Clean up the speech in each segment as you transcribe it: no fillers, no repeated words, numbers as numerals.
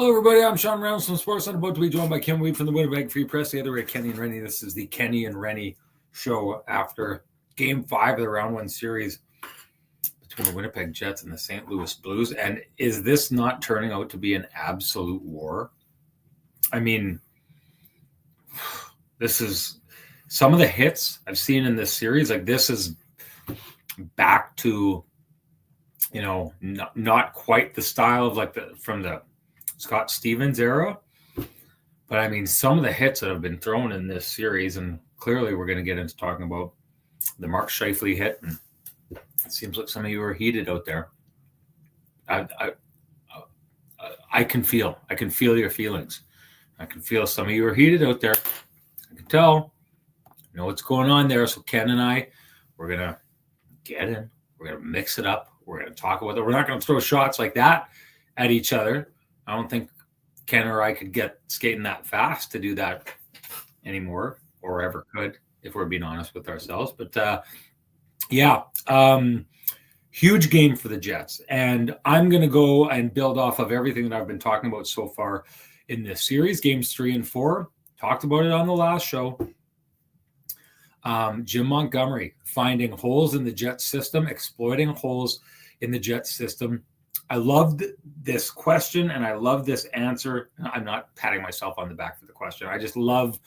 Hello, everybody. I'm Sean Reynolds from Sports. I'm about to be joined by Ken Weed from the Winnipeg Free Press. The other way, Kenny and Renny. This is the Kenny and Renny show after Game 5 of the Round 1 series between the Winnipeg Jets and the St. Louis Blues. And is this not turning out to be an absolute war? I mean, this is some of the hits I've seen in this series. Like, this is back to, not quite the style of from the Scott Stevens era. But I mean, some of the hits that have been thrown in this series, and clearly we're going to get into talking about the Mark Scheifele hit. And it seems like some of you are heated out there. I can feel your feelings. I can feel some of you are heated out there. I can tell. You know what's going on there. So Ken and I, we're going to get in. We're going to mix it up. We're going to talk about it. We're not going to throw shots like that at each other. I don't think Ken or I could get skating that fast to do that anymore, or ever could, if we're being honest with ourselves. But huge game for the Jets. And I'm going to go and build off of everything that I've been talking about so far in this series. Games 3 and 4, talked about it on the last show. Jim Montgomery finding holes in the Jets system, exploiting holes in the Jets system. I loved this question and I love this answer. I'm not patting myself on the back for the question. I just love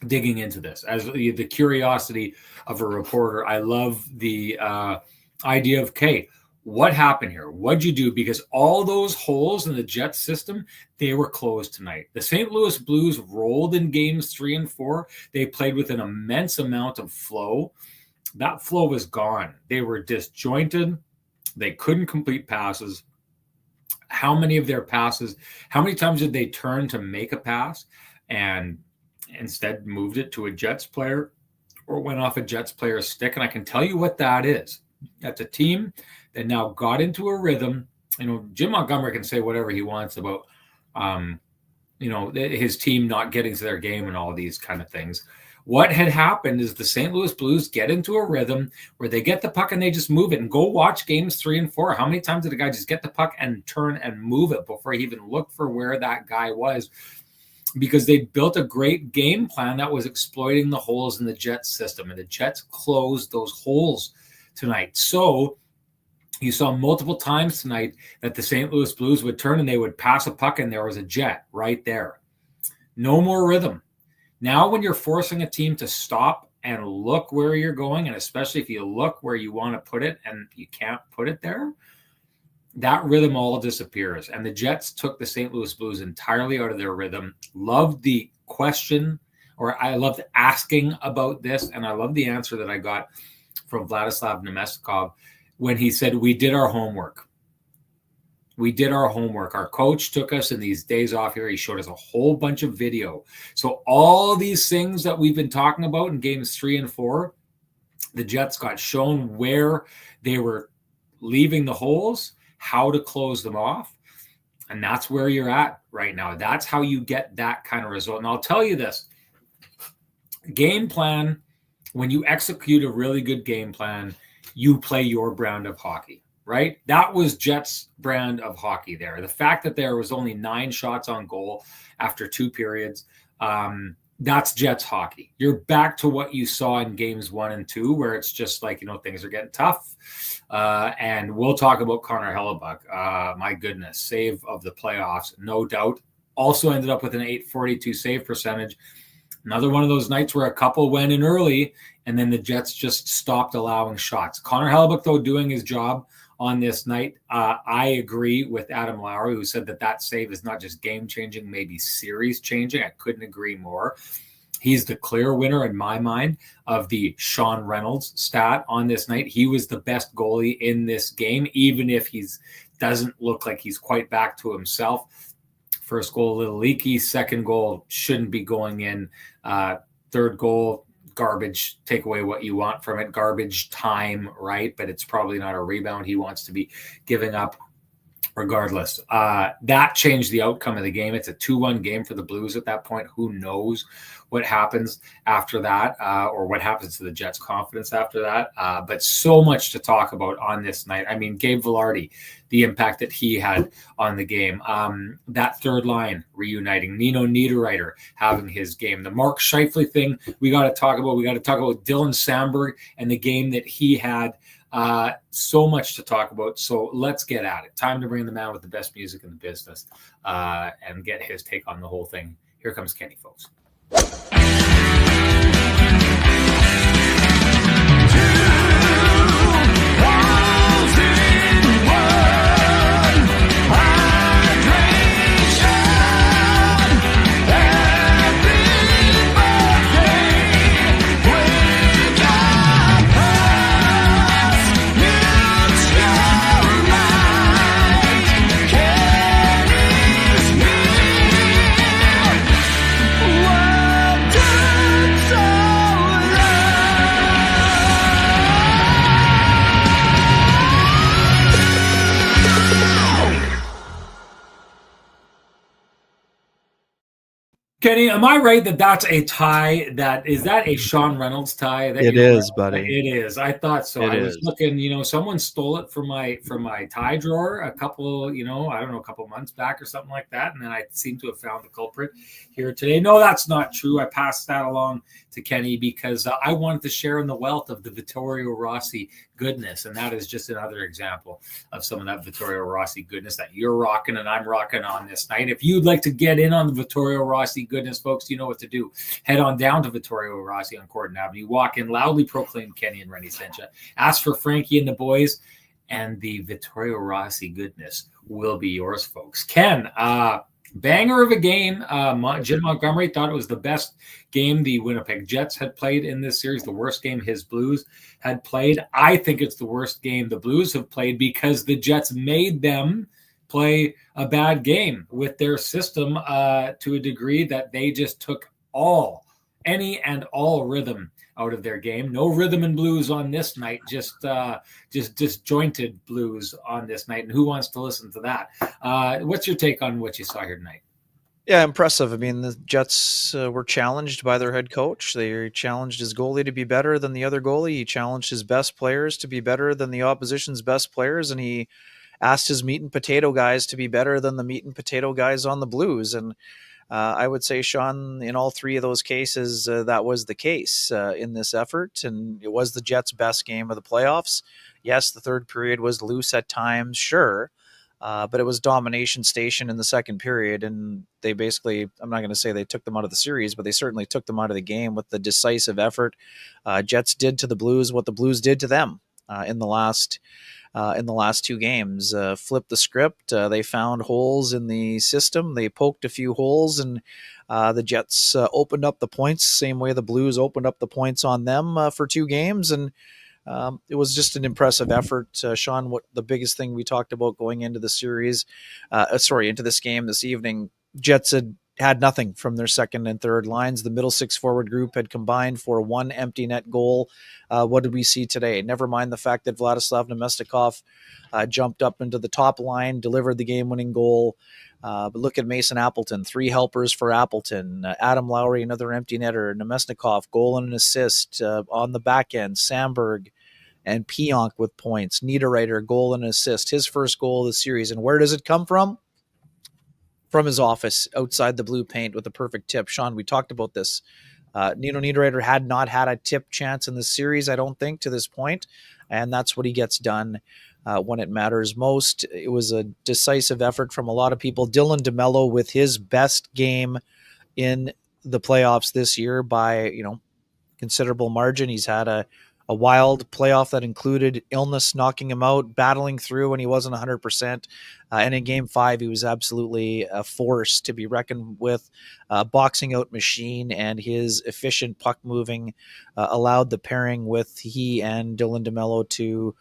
digging into this as the curiosity of a reporter. I love the idea of, okay, what happened here? What'd you do? Because all those holes in the Jets system, they were closed tonight. The St. Louis Blues rolled in games 3 and 4. They played with an immense amount of flow. That flow was gone. They were disjointed. They couldn't complete passes. How many of their passes, how many times did they turn to make a pass and instead moved it to a Jets player or went off a Jets player's stick? And I can tell you what that is. That's a team that now got into a rhythm. Jim Montgomery can say whatever he wants about, his team not getting to their game and all these kind of things. What had happened is the St. Louis Blues get into a rhythm where they get the puck and they just move it. And go watch games 3 and 4. How many times did a guy just get the puck and turn and move it before he even looked for where that guy was? Because they built a great game plan that was exploiting the holes in the Jets system. And the Jets closed those holes tonight. So you saw multiple times tonight that the St. Louis Blues would turn and they would pass a puck and there was a Jet right there. No more rhythm. Now, when you're forcing a team to stop and look where you're going, and especially if you look where you want to put it and you can't put it there, that rhythm all disappears. And the Jets took the St. Louis Blues entirely out of their rhythm. Loved the question, or I loved asking about this, and I love the answer that I got from Vladislav Namestnikov when he said, we did our homework. We did our homework. Our coach took us in these days off here. He showed us a whole bunch of video. So all these things that we've been talking about in games 3 and 4, the Jets got shown where they were leaving the holes, how to close them off. And that's where you're at right now. That's how you get that kind of result. And I'll tell you this, game plan, when you execute a really good game plan, you play your brand of hockey. Right? That was Jets' brand of hockey there. The fact that there was only 9 shots on goal after 2 periods, that's Jets hockey. You're back to what you saw in games 1 and 2, where it's just like, things are getting tough. And we'll talk about Connor Hellebuck. My goodness, save of the playoffs, no doubt. Also ended up with an .842 save percentage. Another one of those nights where a couple went in early, and then the Jets just stopped allowing shots. Connor Hellebuck, though, doing his job on this night. I agree with Adam Lowry, who said that save is not just game-changing, maybe series-changing. I couldn't agree more. He's the clear winner in my mind of the Sean Reynolds stat on this night. He was the best goalie in this game, even if he doesn't look like he's quite back to himself. First goal, a little leaky. Second goal shouldn't be going in. Third goal, garbage. Take away what you want from it. Garbage time, right? But it's probably not a rebound he wants to be giving up. regardless, that changed the outcome of the game. It's a 2-1 game for the Blues at that point. Who knows what happens after that, or what happens to the Jets' confidence after that. But so much to talk about on this night. I mean, Gabe Valardi, the impact that he had on the game. That third line reuniting. Nino Niederreiter having his game. The Mark Scheifele thing we got to talk about. We got to talk about Dylan Samberg and the game that he had. So much to talk about. So let's get at it. Time to bring the man with the best music in the business and get his take on the whole thing. Here comes Kenny, folks. Kenny, am I right that that's a tie? Is that a Sean Reynolds tie? It is, buddy. It is. I thought so. I was looking, someone stole it from my tie drawer a couple, a couple months back or something like that. And then I seem to have found the culprit here today. No, that's not true. I passed that along to Kenny because I wanted to share in the wealth of the Vittorio Rossi goodness. And that is just another example of some of that Vittorio Rossi goodness that you're rocking and I'm rocking on this night. If you'd like to get in on the Vittorio Rossi goodness, folks, you know what to do. Head on down to Vittorio Rossi on Corden Avenue. Walk in, loudly proclaim Kenny and Renny sent you. Ask for Frankie and the boys, and the Vittorio Rossi goodness will be yours, folks. Ken, banger of a game. Jim Montgomery thought it was the best game the Winnipeg Jets had played in this series, the worst game his Blues had played. I think it's the worst game the Blues have played because the Jets made them play a bad game with their system to a degree that they just took any and all rhythm out of their game. No rhythm and blues on this night, just disjointed blues on this night. And who wants to listen to that? What's your take on what you saw here tonight? Yeah, impressive. I mean, the Jets were challenged by their head coach. They challenged his goalie to be better than the other goalie. He challenged his best players to be better than the opposition's best players. And he asked his meat and potato guys to be better than the meat and potato guys on the Blues. And I would say, Sean, in all three of those cases, that was the case in this effort. And it was the Jets' best game of the playoffs. Yes, the third period was loose at times, sure. But it was domination station in the second period. And they basically, I'm not going to say they took them out of the series, but they certainly took them out of the game with the decisive effort. Jets did to the Blues what the Blues did to them in the last two games. Flipped the script. They found holes in the system. They poked a few holes, and the Jets opened up the points, same way the Blues opened up the points on them for two games. And it was just an impressive effort. Sean, what the biggest thing we talked about going into the series, into this game this evening, Jets had nothing from their second and third lines. The middle six forward group had combined for one empty net goal. What did we see today? Never mind the fact that Vladislav Namestnikov jumped up into the top line, delivered the game-winning goal. But look at Mason Appleton, 3 helpers for Appleton. Adam Lowry, another empty netter. Namestnikov, goal and an assist on the back end. Samberg and Pionk with points. Niederreiter, goal and an assist. His first goal of the series. And where does it come from? From his office outside the blue paint with a perfect tip. Sean, we talked about this. Nino Niederreiter had not had a tip chance in the series, I don't think, to this point. And that's what he gets done when it matters most. It was a decisive effort from a lot of people. Dylan DeMello with his best game in the playoffs this year by, considerable margin. He's had a wild playoff that included illness knocking him out, battling through when he wasn't 100%. And in Game 5, he was absolutely a force to be reckoned with. Boxing out machine, and his efficient puck moving allowed the pairing with he and Dylan DeMello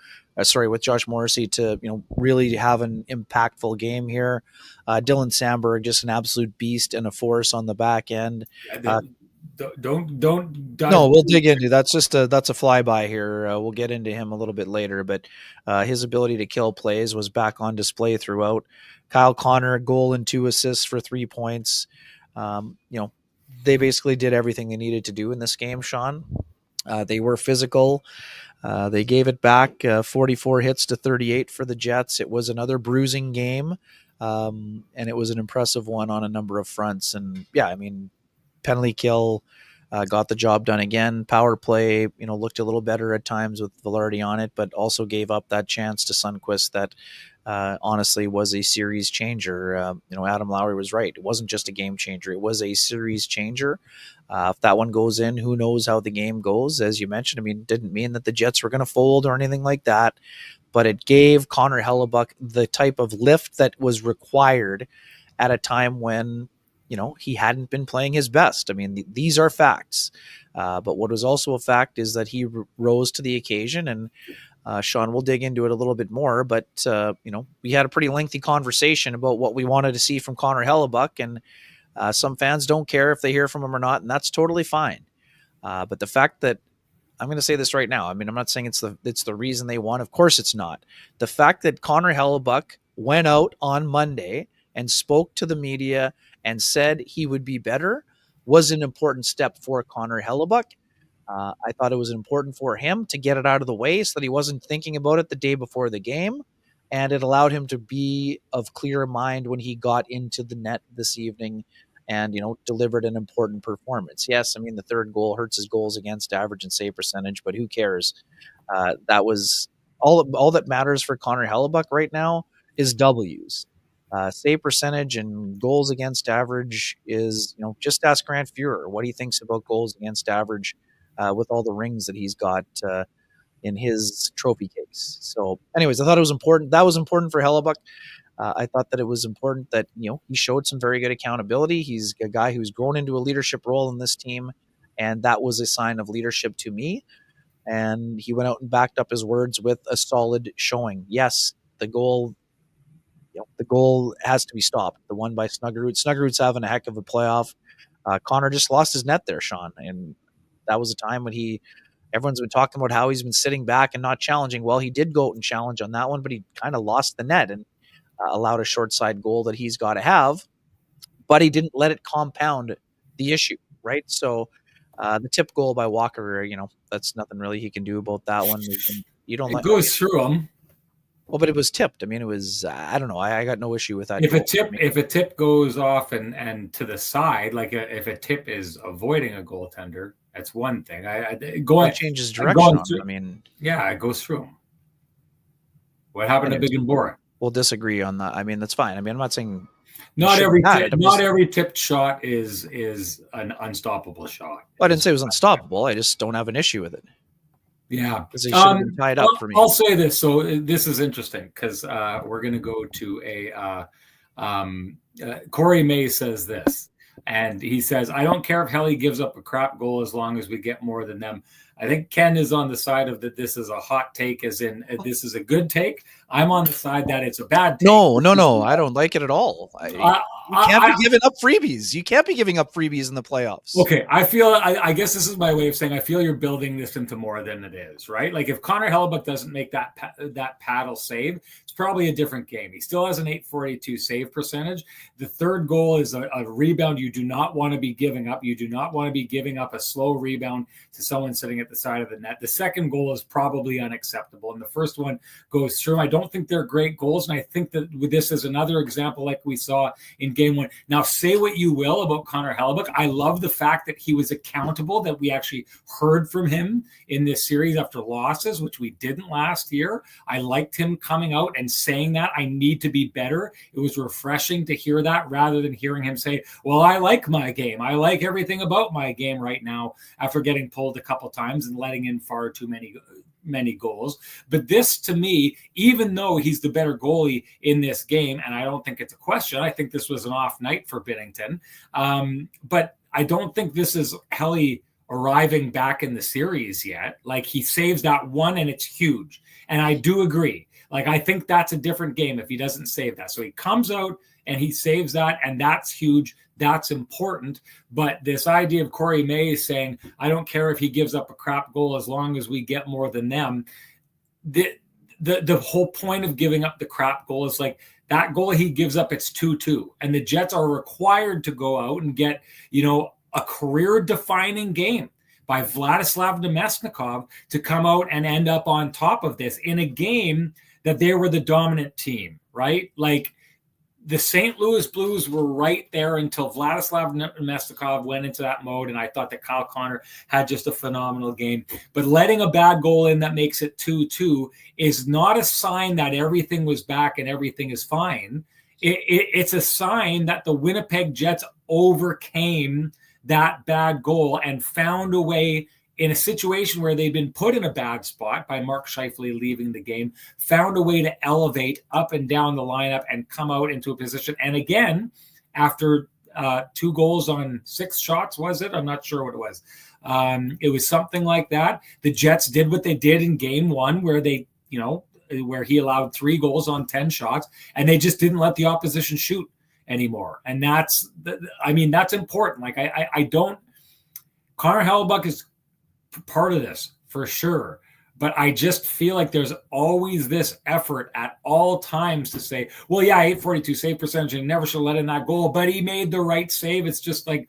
with Josh Morrissey to really have an impactful game here. Dylan Samberg, just an absolute beast and a force on the back end. don't dive. No, we'll dig into that's a flyby here. We'll get into him a little bit later, but his ability to kill plays was back on display throughout. Kyle Connor, a goal and 2 assists for 3 points. They basically did everything they needed to do in this game, Sean. They were physical. They gave it back, 44 hits to 38 for the Jets. It was another bruising game, and it was an impressive one on a number of fronts. And yeah, I mean, penalty kill got the job done again. Power play, looked a little better at times with Valardi on it, but also gave up that chance to Sundqvist that honestly was a series changer. Adam Lowry was right. It wasn't just a game changer. It was a series changer. If that one goes in, who knows how the game goes? As you mentioned, I mean, it didn't mean that the Jets were going to fold or anything like that, but it gave Connor Hellebuck the type of lift that was required at a time when, he hadn't been playing his best. I mean, these are facts. But what was also a fact is that he rose to the occasion, and Sean, we'll dig into it a little bit more, but, we had a pretty lengthy conversation about what we wanted to see from Connor Hellebuck, and some fans don't care if they hear from him or not, and that's totally fine. But the fact that, I'm going to say this right now, I mean, I'm not saying it's the reason they won. Of course it's not. The fact that Connor Hellebuck went out on Monday and spoke to the media and said he would be better was an important step for Connor Hellebuck. I thought it was important for him to get it out of the way so that he wasn't thinking about it the day before the game. And it allowed him to be of clear mind when he got into the net this evening and, delivered an important performance. Yes, I mean, the third goal hurts his goals against average and save percentage, but who cares? That was all that matters for Connor Hellebuck right now is W's. Save percentage and goals against average is, just ask Grant Fuhrer what he thinks about goals against average with all the rings that he's got in his trophy case. So anyways, I thought it was important. That was important for Hellebuck. I thought that it was important that, he showed some very good accountability. He's a guy who's grown into a leadership role in this team, and that was a sign of leadership to me. And he went out and backed up his words with a solid showing. Yes, the goal has to be stopped. The one by Snuggerud. Snuggerud's having a heck of a playoff. Connor just lost his net there, Sean. And that was a time when everyone's been talking about how he's been sitting back and not challenging. Well, he did go out and challenge on that one, but he kind of lost the net and allowed a short side goal that he's got to have. But he didn't let it compound the issue, right? So the tip goal by Walker, that's nothing really he can do about that one. It goes through him. Well, but it was tipped. I mean, it was, I don't know. I got no issue with that. If a tip goes off and to the side, like if a tip is avoiding a goaltender, that's one thing. It changes direction. Yeah, it goes through him. What happened to Big and Boring? We'll disagree on that. I mean, that's fine. I mean, I'm not saying not every tipped shot is an unstoppable shot. Well, I didn't say it was unstoppable. I just don't have an issue with it. Yeah, because they should have been tied up for me. I'll say this. So this is interesting because we're going to go to Corey May says this, and he says, "I don't care if Helly gives up a crap goal as long as we get more than them." I think Ken is on the side of that. This is a hot take, as in this is a good take. I'm on the side that it's a bad take. No. I don't like it at all. You can't be giving up freebies. You can't be giving up freebies in the playoffs. Okay, I guess this is my way of saying I feel you're building this into more than it is, right? Like if Connor Hellebuck doesn't make that paddle save, it's probably a different game. He still has an .842 save percentage. The third goal is a rebound you do not want to be giving up. You do not want to be giving up a slow rebound to someone sitting at the side of the net. The second goal is probably unacceptable, and the first one goes through. I don't think they're great goals, and I think that this is another example like we saw in game one. Now, say what you will about Connor Hellebuck. I love the fact that he was accountable, that we actually heard from him in this series after losses, which we didn't last year. I liked him coming out and saying that I need to be better. It was refreshing to hear that rather than hearing him say, well, I like my game. I like everything about my game right now after getting pulled a couple times and letting in far too many goals. But this, to me, even though he's the better goalie in this game, and I don't think it's a question, I think this was an off night for Binnington. But I don't think this is Helly arriving back in the series yet. Like, he saves that one and it's huge. And I do agree. Like, I think that's a different game if he doesn't save that. So he comes out and he saves that, and that's huge. that's important. But this idea of Corey May saying, I don't care if he gives up a crap goal as long as we get more than them. The whole point of giving up the crap goal is like that goal he gives up, it's 2-2. And the Jets are required to go out and get, a career-defining game by Vladislav Namestnikov to come out and end up on top of this in a game that they were the dominant team, right? Like the St. Louis Blues were right there until Vladislav Namestnikov went into that mode, and I thought that Kyle Connor had just a phenomenal game. But letting a bad goal in that makes it 2-2 is not a sign that everything was back and everything is fine. It's a sign that the Winnipeg Jets overcame that bad goal and found a way in a situation where they've been put in a bad spot by Mark Scheifele leaving the game, found a way to elevate up and down the lineup and come out into a position. And again, after 2 goals on 6 shots, was it? I'm not sure what it was. It was something like that. The Jets did what they did in game 1 where they, where he allowed 3 goals on 10 shots, and they just didn't let the opposition shoot anymore. And that's important. Like I don't, Connor Hellebuyck is part of this for sure, but I just feel like there's always this effort at all times to say, well, yeah, 842 save percentage and never should let in that goal, but he made the right save. It's just like,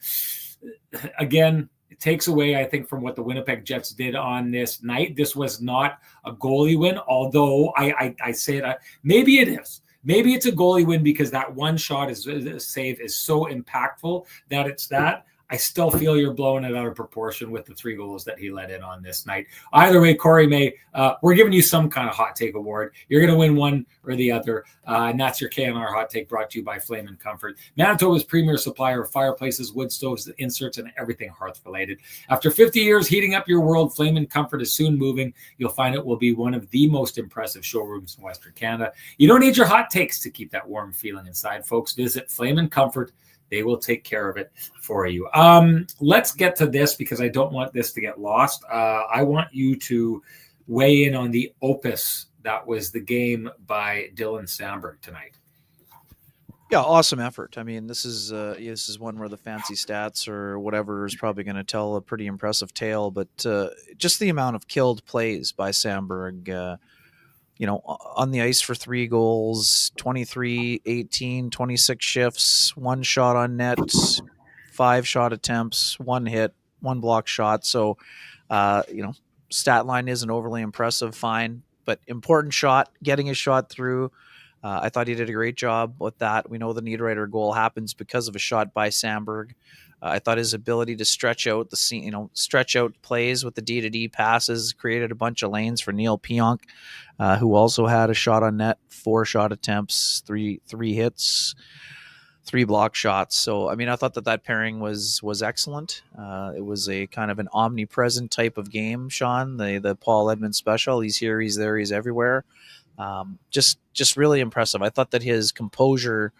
again, it takes away, I think, from what the Winnipeg Jets did on this night. This was not a goalie win, although I say it, maybe it is. Maybe it's a goalie win because that one shot save is so impactful that it's that. I still feel you're blowing it out of proportion with the 3 goals that he let in on this night. Either way, Corey May, we're giving you some kind of hot take award. You're going to win one or the other. And that's your KNR hot take brought to you by Flame and Comfort, Manitoba's premier supplier of fireplaces, wood stoves, inserts, and everything hearth related. After 50 years heating up your world, Flame and Comfort is soon moving. You'll find it will be one of the most impressive showrooms in Western Canada. You don't need your hot takes to keep that warm feeling inside, folks. Visit Flame and Comfort. They will take care of it for you. Let's get to this because I don't want this to get lost. I want you to weigh in on the opus that was the game by Dylan Samberg tonight. Yeah, awesome effort. I mean, this is one where the fancy stats or whatever is probably going to tell a pretty impressive tale, but just the amount of killed plays by Samberg, on the ice for 3 goals, 23, 18, 26 shifts, 1 shot on net, 5 shot attempts, 1 hit, 1 block shot. So, stat line isn't overly impressive, fine, but important shot, getting a shot through. I thought he did a great job with that. We know the Niederreiter goal happens because of a shot by Samberg. I thought his ability to stretch out stretch out plays with the D-to-D passes created a bunch of lanes for Neil Pionk, who also had a shot on net, 4 shot attempts, 3 hits, 3 block shots. So, I mean, I thought that pairing was excellent. It was a kind of an omnipresent type of game, Sean, the Paul Edmonds special. He's here, he's there, he's everywhere. Just really impressive. I thought that his composure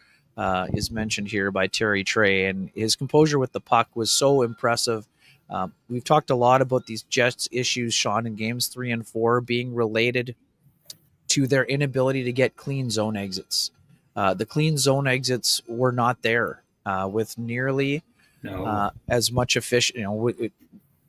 is mentioned here by Terry Trey, and his composure with the puck was so impressive. We've talked a lot about these Jets issues, Sean, in games 3 and 4 being related to their inability to get clean zone exits. The clean zone exits were not there with nearly as much efficient.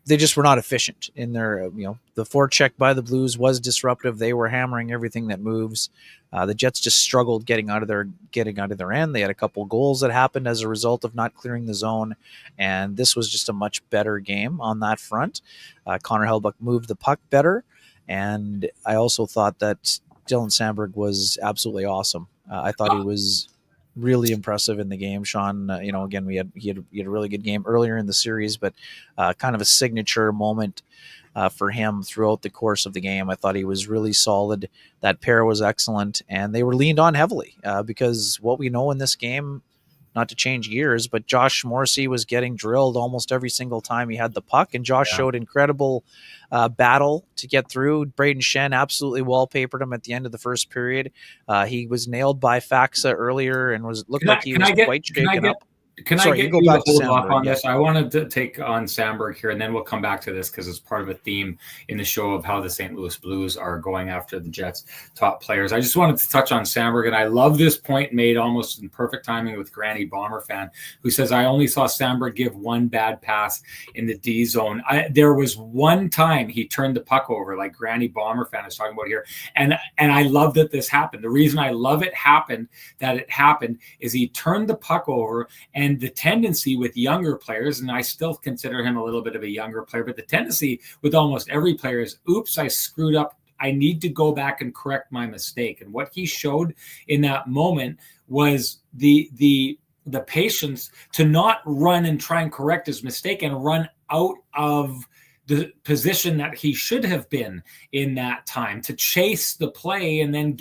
They just were not efficient in their, the forecheck by the Blues was disruptive. They were hammering everything that moves. The Jets just struggled getting out of their end. They had a couple goals that happened as a result of not clearing the zone. And this was just a much better game on that front. Connor Hellebuyck moved the puck better. And I also thought that Dylan Samberg was absolutely awesome. I thought he was really impressive in the game, Sean. Again, he had a really good game earlier in the series, but kind of a signature moment for him throughout the course of the game. I thought he was really solid. That pair was excellent, and they were leaned on heavily because what we know in this game, not to change gears, but Josh Morrissey was getting drilled almost every single time he had the puck, and Josh showed incredible battle to get through. Braden Schenn absolutely wallpapered him at the end of the first period. He was nailed by Faxa earlier and looked like he was quite shaken up. Can I Sorry, you get go you to back to hold off Sandberg. on Yeah. this? I wanted to take on Sandberg here, and then we'll come back to this because it's part of a theme in the show of how the St. Louis Blues are going after the Jets' top players. I just wanted to touch on Sandberg, and I love this point made almost in perfect timing with Granny Bomber fan, who says, I only saw Sandberg give one bad pass in the D zone. There was one time he turned the puck over, like Granny Bomber fan is talking about here, and I love that this happened. The reason I love it happened is he turned the puck over, and the tendency with younger players, and I still consider him a little bit of a younger player, but the tendency with almost every player is, oops, I screwed up. I need to go back and correct my mistake. And what he showed in that moment was the patience to not run and try and correct his mistake and run out of the position that he should have been in that time, to chase the play and then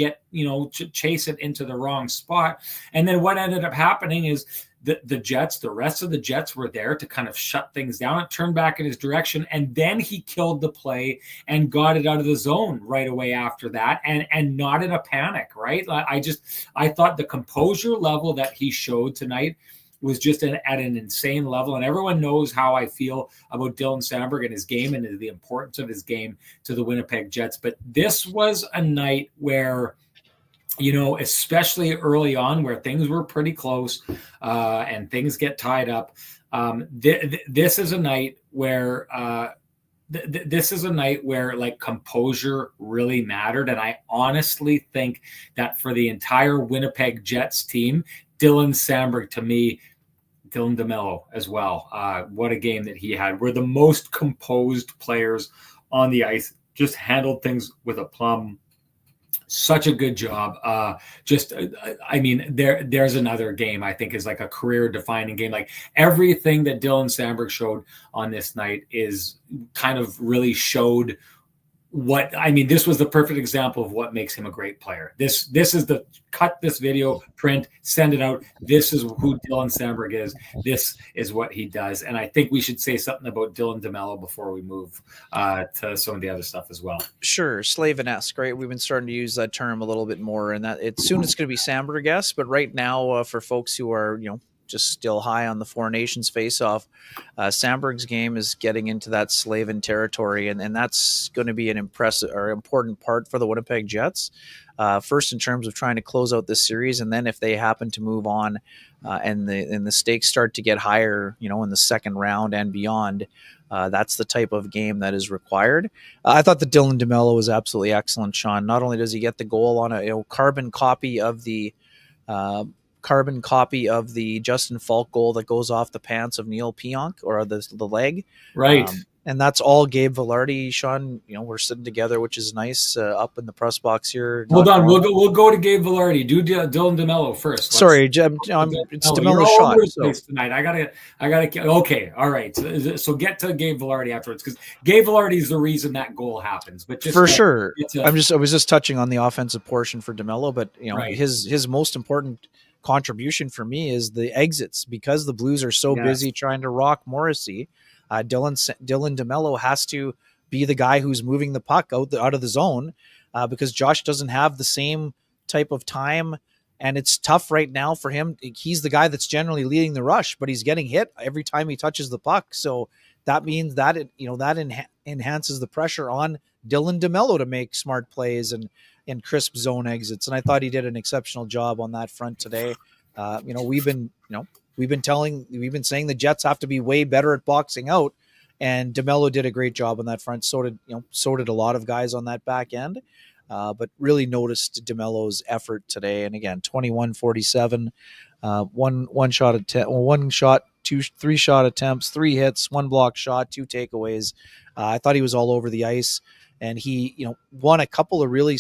chase it into the wrong spot. And then what ended up happening is the rest of the Jets were there to kind of shut things down. It turned back in his direction, and then he killed the play and got it out of the zone right away after that, and not in a panic, right? I thought the composure level that he showed tonight was just at an insane level. And everyone knows how I feel about Dylan Sandberg and his game and the importance of his game to the Winnipeg Jets. But this was a night where, especially early on where things were pretty close and things get tied up. This is a night where like composure really mattered. And I honestly think that for the entire Winnipeg Jets team, Dylan Sandberg, to me, Dylan DeMello as well. What a game that he had. We're the most composed players on the ice, just handled things with aplomb. Such a good job. There's another game I think is like a career defining game. Like everything that Dylan Sandberg showed on this night is kind of really showed this was the perfect example of what makes him a great player. This is the cut this video, print, send it out. This is who Dylan Sandberg is. This is what he does. And I think we should say something about Dylan DeMello before we move to some of the other stuff as well. Sure. Slaven-esque, right? We've been starting to use that term a little bit more, and that soon it's going to be Sandberg-esque, but right now for folks who are, just still high on the Four Nations face-off, Sandberg's game is getting into that Slavin territory, and that's going to be an impressive or important part for the Winnipeg Jets. First, in terms of trying to close out this series, and then if they happen to move on and the stakes start to get higher, in the second round and beyond, that's the type of game that is required. I thought that Dylan DeMello was absolutely excellent, Sean. Not only does he get the goal on a carbon copy of the Justin Falk goal that goes off the pants of Neil Pionk, or the leg. Right. And that's all Gabe Valardi, Sean. We're sitting together, which is nice, up in the press box here. Hold on. We'll go to Gabe Valardi. Do Dylan DeMello first. Sorry, it's DeMello's shot. So. Tonight. I gotta. Okay. All right. So get to Gabe Valardi afterwards, because Gabe Valardi is the reason that goal happens. But just for sure, I was just touching on the offensive portion for DeMello, but right. his most important contribution for me is the exits, because the Blues are so busy trying to rock Morrissey. Dylan DeMello has to be the guy who's moving the puck out of the zone, because Josh doesn't have the same type of time, and it's tough right now for him. He's the guy that's generally leading the rush, but he's getting hit every time he touches the puck. So that means that enhances the pressure on Dylan DeMello to make smart plays and crisp zone exits. And I thought he did an exceptional job on that front today. We've been saying the Jets have to be way better at boxing out, and DeMello did a great job on that front. So did a lot of guys on that back end. But really noticed DeMello's effort today. And again, 21-47, three shot attempts, 3 hits, 1 block shot, 2 takeaways. I thought he was all over the ice, and he, won a couple of really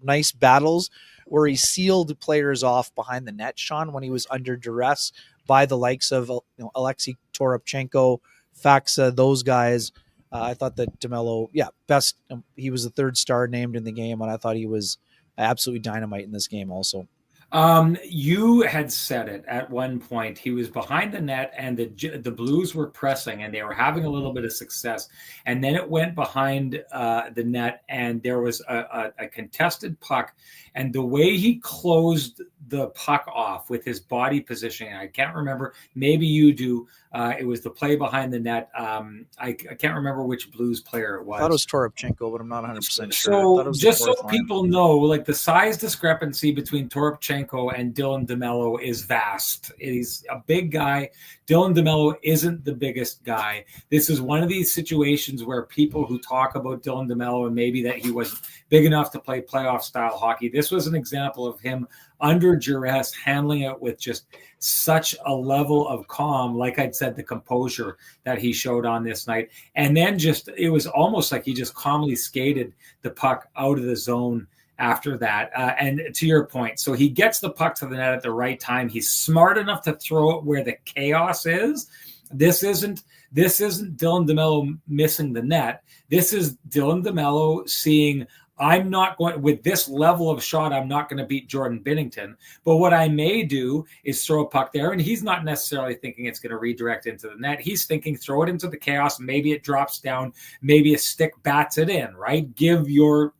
nice battles where he sealed players off behind the net, Sean, when he was under duress by the likes of Alexei Toropchenko, Faxa, those guys. I thought that DeMello, best. He was the 3rd star named in the game, and I thought he was absolutely dynamite in this game also. You had said it at one point. He was behind the net, and the Blues were pressing, and they were having a little bit of success. And then it went behind the net, and there was a contested puck. And the way he closed the puck off with his body positioning, I can't remember. Maybe you do. It was the play behind the net. I can't remember which Blues player it was. I thought it was Toropchenko, but I'm not 100% sure. I So thought it was just so people know, like the size discrepancy between Toropchenko and Dylan DeMello is vast. He's a big guy. Dylan DeMello isn't the biggest guy. This is one of these situations where people who talk about Dylan DeMello and maybe that he wasn't big enough to play playoff style hockey, this was an example of him under duress, handling it with just such a level of calm, like I'd said, the composure that he showed on this night. And then it was almost like he just calmly skated the puck out of the zone after that. And to your point, so he gets the puck to the net at the right time. He's smart enough to throw it where the chaos is. This isn't Dylan DeMello missing the net. This is Dylan DeMello seeing, I'm not going with this level of shot. I'm not going to beat Jordan Binnington. But what I may do is throw a puck there. And he's not necessarily thinking it's going to redirect into the net. He's thinking throw it into the chaos. Maybe it drops down. Maybe a stick bats it in, right? Give your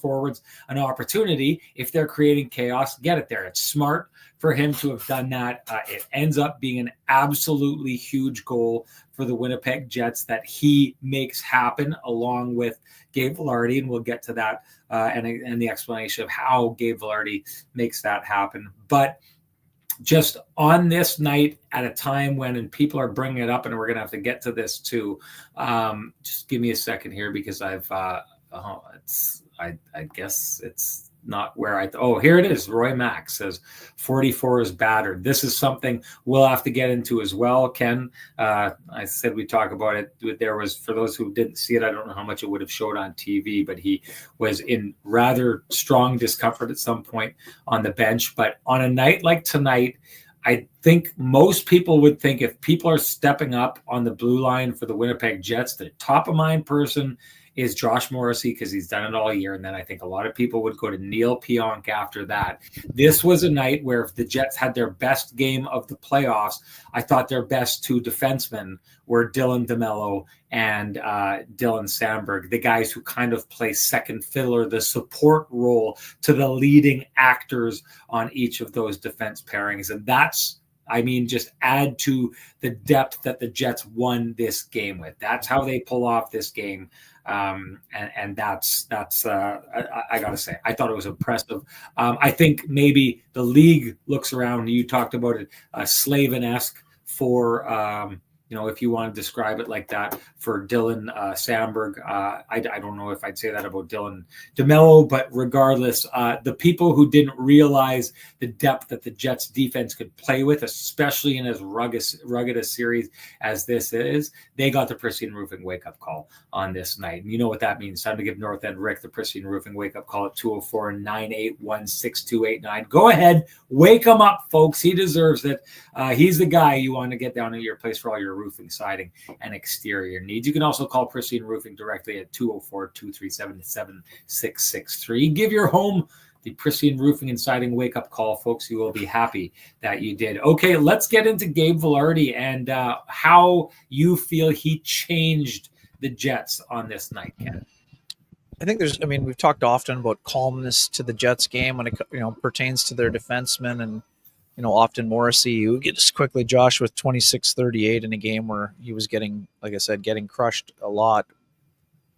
forwards an opportunity. If they're creating chaos, get it there. It's smart for him to have done that. It ends up being an absolutely huge goal for the Winnipeg Jets that he makes happen along with Gabe Valardi, and we'll get to that and the explanation of how Gabe Valardi makes that happen. But just on this night at a time when, and people are bringing it up, and we're going to have to get to this too. Just give me a second here because I guess it's not where here it is. Roy Mack says 44 is battered. This is something we'll have to get into as well, Ken. I said we talk about it. There was, for those who didn't see it, I don't know how much it would have showed on TV, but he was in rather strong discomfort at some point on the bench. But on a night like tonight, I think most people would think if people are stepping up on the blue line for the Winnipeg Jets, the top of mind person is Josh Morrissey because he's done it all year. And then I think a lot of people would go to Neil Pionk after that. This was a night where if the Jets had their best game of the playoffs, I thought their best two defensemen were Dylan DeMello and Dylan Sandberg, the guys who kind of play second fiddler, the support role to the leading actors on each of those defense pairings. And just add to the depth that the Jets won this game with. That's how they pull off this game. And that's I gotta say, I thought it was impressive. I think maybe the league looks around. You talked about it, Slaven-esque for if you want to describe it like that for Dylan Sandberg. I don't know if I'd say that about Dylan DeMello, but regardless, the people who didn't realize the depth that the Jets defense could play with, especially in as rugged a series as this is, they got the Pristine Roofing wake-up call on this night. And you know what that means. Time to give North End Rick the Pristine Roofing wake-up call at 204-981-6289. Go ahead, wake him up, folks. He deserves it. He's the guy you want to get down at your place for all your roofing, siding, and exterior needs. You can also call Pristine Roofing directly at 204-237-7663. Give your home the Pristine Roofing and Siding wake-up call, folks. You will be happy that you did. Okay, let's get into Gabe Valardi and how you feel he changed the Jets on this night, Ken. I think we've talked often about calmness to the Jets game when it pertains to their defensemen, and often Morrissey, you get just quickly Josh with 26-38 in a game where he was getting, like I said, getting crushed a lot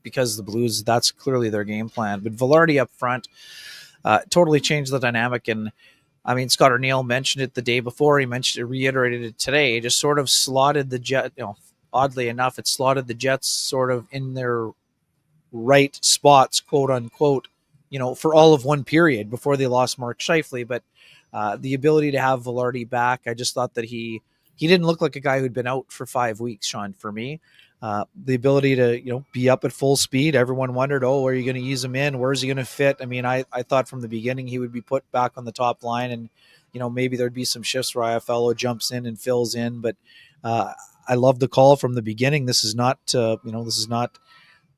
because the Blues, that's clearly their game plan. But Valardi up front totally changed the dynamic. And Scott O'Neill mentioned it the day before. He reiterated it today. Just sort of slotted the Jet. Oddly enough, it slotted the Jets sort of in their right spots, quote unquote, for all of one period before they lost Mark Scheifele. But the ability to have Valardi back, I just thought that he didn't look like a guy who'd been out for 5 weeks, Sean, for me. The ability to, be up at full speed. Everyone wondered, are you going to use him in? Where's he going to fit? I thought from the beginning he would be put back on the top line, and, maybe there'd be some shifts where Iafallo jumps in and fills in. But I love the call from the beginning. This is not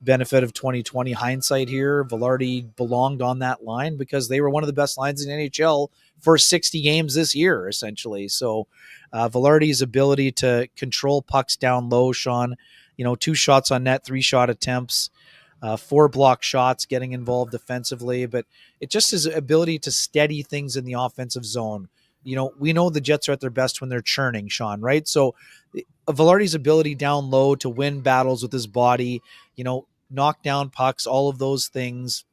benefit of 2020 hindsight here. Valardi belonged on that line because they were one of the best lines in NHL for 60 games this year, essentially. So Valardi's ability to control pucks down low, Schenn, 2 shots on net, 3 shot attempts, 4 block shots, getting involved defensively, but it just his ability to steady things in the offensive zone. We know the Jets are at their best when they're churning, Schenn, right? So Valardi's ability down low to win battles with his body, knock down pucks, all of those things.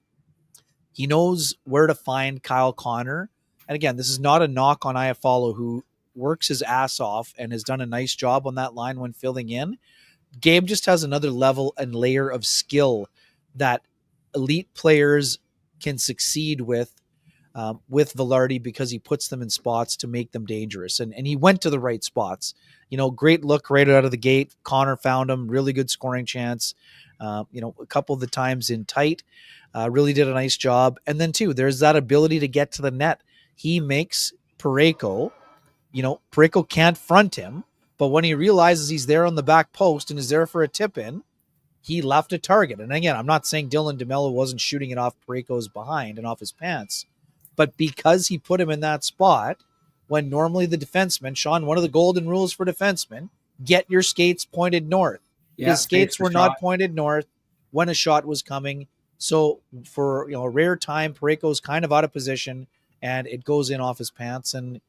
He knows where to find Kyle Connor. And again, this is not a knock on Iafallo, who works his ass off and has done a nice job on that line when filling in. Gabe just has another level and layer of skill that elite players can succeed with Valardi, because he puts them in spots to make them dangerous. And he went to the right spots. Great look right out of the gate. Connor found him, really good scoring chance. A couple of the times in tight, really did a nice job. And then too, there's that ability to get to the net. He makes Parayko, Parayko can't front him, but when he realizes he's there on the back post and is there for a tip in, he left a target. And again, I'm not saying Dylan DeMello wasn't shooting it off Parayko's behind and off his pants, but because he put him in that spot, when normally the defenseman, Schenn, one of the golden rules for defensemen, get your skates pointed north. Yeah, his skates were not pointed north when a shot was coming. So for a rare time, Parayko's kind of out of position and it goes in off his pants. And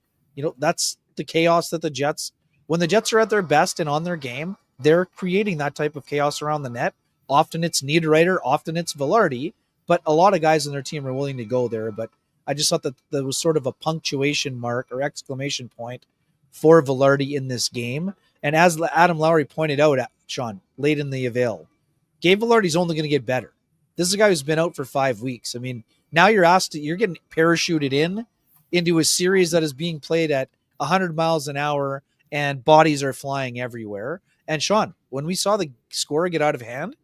that's the chaos that the Jets, when the Jets are at their best and on their game, they're creating that type of chaos around the net. Often it's Niederreiter, often it's Valardi, but a lot of guys on their team are willing to go there. But I just thought that there was sort of a punctuation mark or exclamation point for Valardi in this game. And as Adam Lowry pointed out, Schenn, late in the avail, Gabe Valardi's only going to get better. This is a guy who's been out for 5 weeks. I mean, now you're getting parachuted into a series that is being played at 100 miles an hour and bodies are flying everywhere. And Schenn, when we saw the score get out of hand,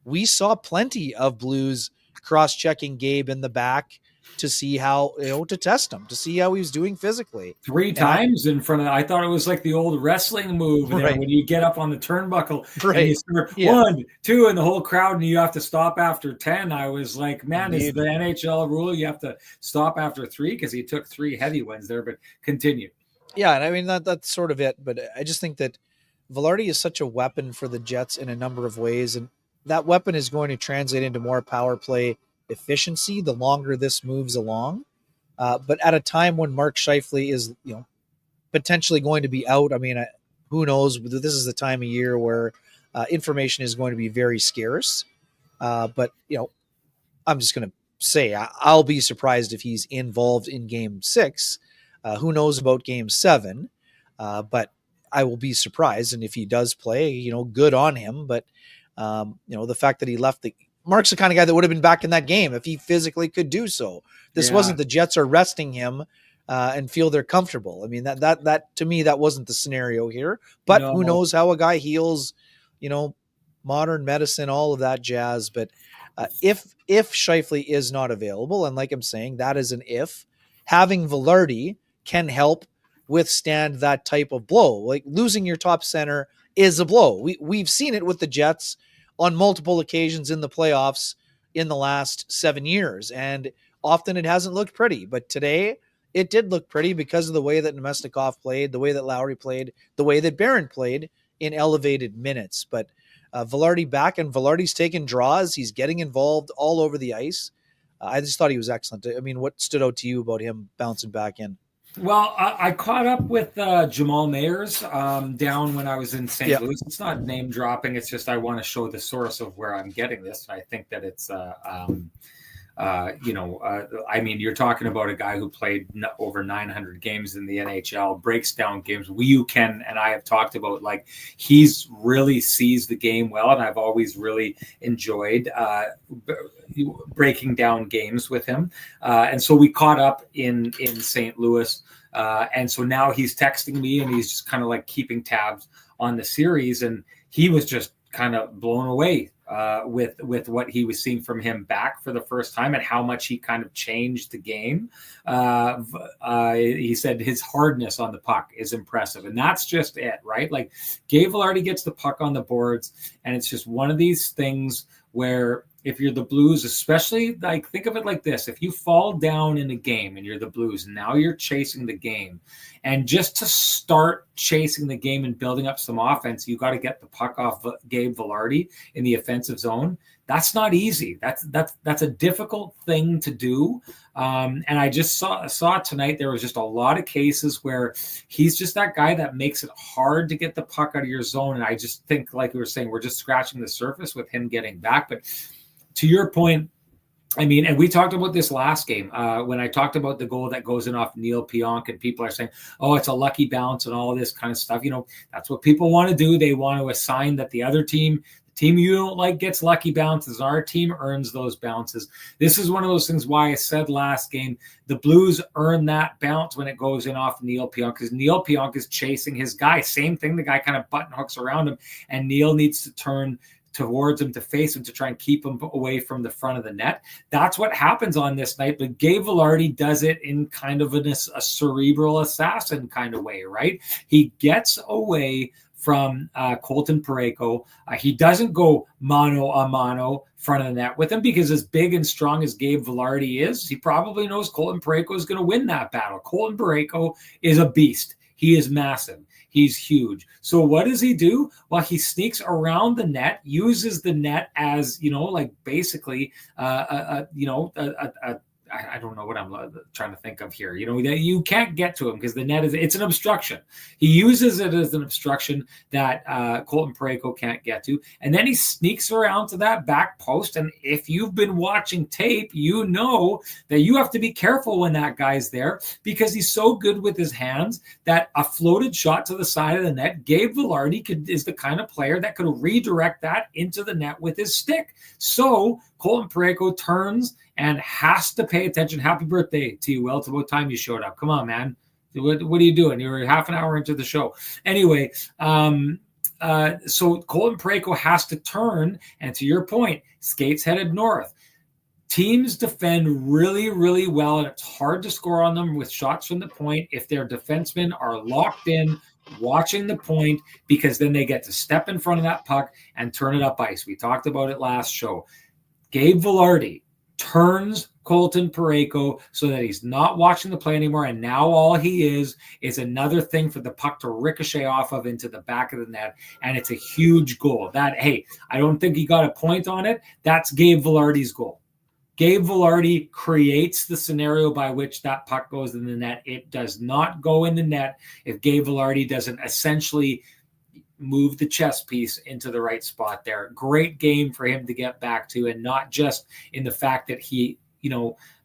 we saw plenty of Blues cross-checking Gabe in the back to see how, to test him, to see how he was doing physically. 3 times in front of, I thought it was like the old wrestling move there, when you get up on the turnbuckle and you start 1, 2, and the whole crowd, and you have to stop after 10. I was like, man, is the NHL rule you have to stop after 3? Because he took 3 heavy ones there, but continue. Yeah, and I mean, that's sort of it. But I just think that Valardi is such a weapon for the Jets in a number of ways, and that weapon is going to translate into more power play efficiency the longer this moves along. But at a time when Mark Scheifele is, potentially going to be out, I mean, who knows? This is the time of year where information is going to be very scarce. But, I'm just going to say I'll be surprised if he's involved in Game 6. Who knows about Game 7? But I will be surprised. And if he does play, good on him. But, the fact that he left Mark's the kind of guy that would have been back in that game if he physically could do so. This wasn't the Jets are resting him and feel they're comfortable. I mean, that to me, that wasn't the scenario here. But who knows how a guy heals, modern medicine, all of that jazz. But if Scheifele is not available, and like I'm saying, that is an if, having Valardi can help withstand that type of blow. Like losing your top center is a blow. We've seen it with the Jets on multiple occasions in the playoffs in the last 7 years. And often it hasn't looked pretty, but today it did look pretty because of the way that Namestnikov played, the way that Lowry played, the way that Barron played in elevated minutes. But Valardi back, and Valardi's taking draws. He's getting involved all over the ice. I just thought he was excellent. I mean, what stood out to you about him bouncing back in? Well, I caught up with Jamal Mayers down when I was in St. Louis. It's not name dropping. It's just I want to show the source of where I'm getting this. I think that it's, I mean, you're talking about a guy who played over 900 games in the NHL, breaks down games. You can, and I have talked about, like, he's really sees the game well, and I've always really enjoyed breaking down games with him. And so we caught up in St. Louis. And so now he's texting me and he's just kind of like keeping tabs on the series. And he was just kind of blown away with what he was seeing from him back for the first time and how much he kind of changed the game. He said his hardness on the puck is impressive. And that's just it, right? Like Gabe Valardi gets the puck on the boards, and it's just one of these things where if you're the Blues, especially, like, think of it like this. If you fall down in a game and you're the Blues, and now you're chasing the game, and just to start chasing the game and building up some offense, you got to get the puck off Gabe Valardi in the offensive zone. That's not easy. That's a difficult thing to do. And I just saw tonight there was just a lot of cases where he's just that guy that makes it hard to get the puck out of your zone. And I just think, like we were saying, we're just scratching the surface with him getting back. But to your point, I mean, and we talked about this last game when I talked about the goal that goes in off Neil Pionk, and people are saying, oh, it's a lucky bounce and all of this kind of stuff. You know, that's what people want to do. They want to assign that the other team you don't like gets lucky bounces. Our team earns those bounces. This is one of those things why I said last game, the Blues earn that bounce when it goes in off Neil Pionk, because Neil Pionk is chasing his guy. Same thing, the guy kind of button hooks around him, and Neil needs to turn towards him to face him to try and keep him away from the front of the net. That's what happens on this night. But Gabe Valardi does it in kind of a cerebral assassin kind of way, right? He gets away from Colton Parayko. He doesn't go mano a mano front of the net with him, because as big and strong as Gabe Valardi is, he probably knows Colton Parayko is going to win that battle. Colton Parayko is a beast. He is massive. He's huge. So what does he do? Well, he sneaks around the net, uses the net as, like basically, I don't know what I'm trying to think of here. That you can't get to him because the net it's an obstruction. He uses it as an obstruction that Colton Parayko can't get to. And then he sneaks around to that back post. And if you've been watching tape, you know that you have to be careful when that guy's there, because he's so good with his hands that a floated shot to the side of the net, Gabe Valardi is the kind of player that could redirect that into the net with his stick. So Colton Parayko turns and has to pay attention. Happy birthday to you, Will. It's about time you showed up. Come on, man. What are you doing? You were half an hour into the show. Anyway, so Colton Parayko has to turn, and to your point, skates headed north. Teams defend really, really well, and it's hard to score on them with shots from the point if their defensemen are locked in, watching the point, because then they get to step in front of that puck and turn it up ice. We talked about it last show. Gabe Valardi turns Colton Parayko so that he's not watching the play anymore, and now all he is another thing for the puck to ricochet off of into the back of the net, and it's a huge goal. I don't think he got a point on it. That's Gabe Valardi's goal. Gabe Valardi creates the scenario by which that puck goes in the net. It does not go in the net if Gabe Valardi doesn't essentially move the chess piece into the right spot there. Great game for him to get back to, and not just in the fact that he,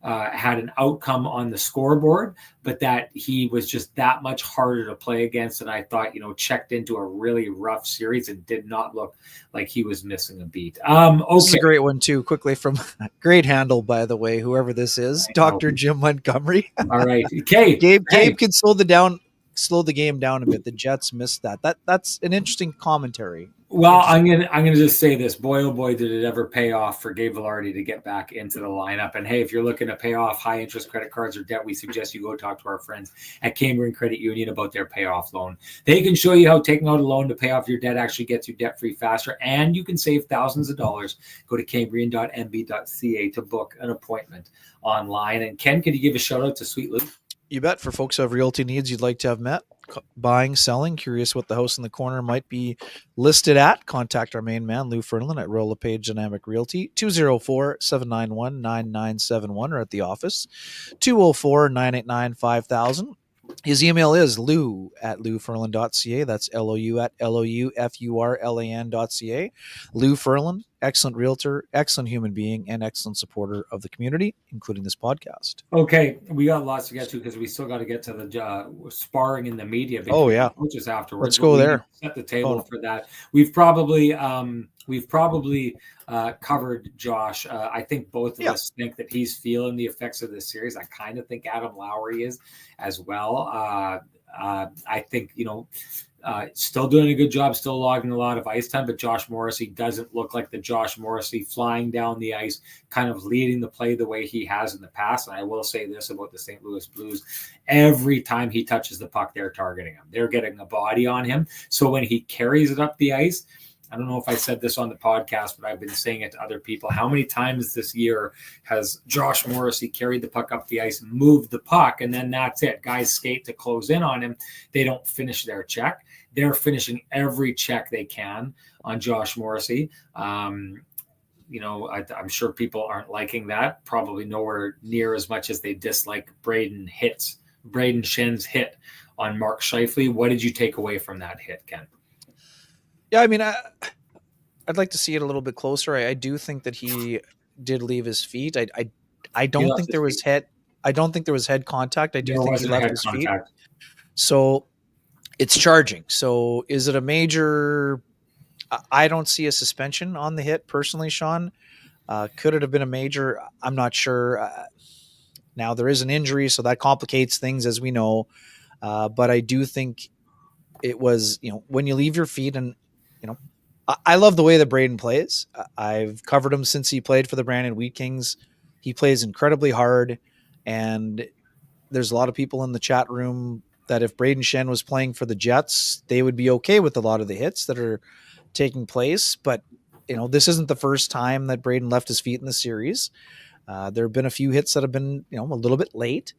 had an outcome on the scoreboard, but that he was just that much harder to play against. And I thought, checked into a really rough series and did not look like he was missing a beat. Okay. This is a great one too. Quickly from great handle, by the way, whoever this is, Dr. Jim Montgomery. All right. Okay. Gabe can slow the game down a bit. The Jets missed that. That's an interesting commentary. Well, I'm gonna just say this. Boy, oh boy, did it ever pay off for Gabe Valardi to get back into the lineup. And hey, if you're looking to pay off high interest credit cards or debt, we suggest you go talk to our friends at Cambrian Credit Union about their payoff loan. They can show you how taking out a loan to pay off your debt actually gets you debt free faster, and you can save thousands of dollars. Go to cambrian.mb.ca to book an appointment online. And Ken, could you give a shout out to Sweet Lou? You bet. For folks who have realty needs you'd like to have met, buying, selling, curious what the house in the corner might be listed at, contact our main man, Lou Fernlin at Roll LePage Dynamic Realty, 204-791-9971, or at the office, 204-989-5000. His email is lou@loufurlan.ca. That's LOU@LOUFURLAN.ca. Lou Furlan, excellent realtor, excellent human being, and excellent supporter of the community, including this podcast. Okay, we got lots to get to because we still got to get to the sparring in the media. Oh yeah, coaches afterwards. Let's go there. Set the table for that. We've probably covered Josh. I think both of us think that he's feeling the effects of this series. I kind of think Adam Lowry is as well. I think, still doing a good job, still logging a lot of ice time, but Josh Morrissey doesn't look like the Josh Morrissey flying down the ice, kind of leading the play the way he has in the past. And I will say this about the St. Louis Blues. Every time he touches the puck, they're targeting him. They're getting a body on him. So when he carries it up the ice, I don't know if I said this on the podcast, but I've been saying it to other people. How many times this year has Josh Morrissey carried the puck up the ice, moved the puck, and then that's it? Guys skate to close in on him. They don't finish their check. They're finishing every check they can on Josh Morrissey. I'm sure people aren't liking that. Probably nowhere near as much as they dislike Braden Schenn's hit on Mark Scheifele. What did you take away from that hit, Ken? Yeah, I mean, I'd like to see it a little bit closer. I do think that he did leave his feet. I don't think there was head. I don't think there was head contact. I do think he left his feet. So it's charging. So is it a major? I don't see a suspension on the hit personally, Sean. Could it have been a major? I'm not sure. Now there is an injury, so that complicates things, as we know. But I do think it was, when you leave your feet, and I love the way that Braden plays. I've covered him since he played for the Brandon Wheat Kings. He plays incredibly hard, and there's a lot of people in the chat room that if Braden Schenn was playing for the Jets, they would be okay with a lot of the hits that are taking place. But this isn't the first time that Braden left his feet in the series. There have been a few hits that have been, a little bit late,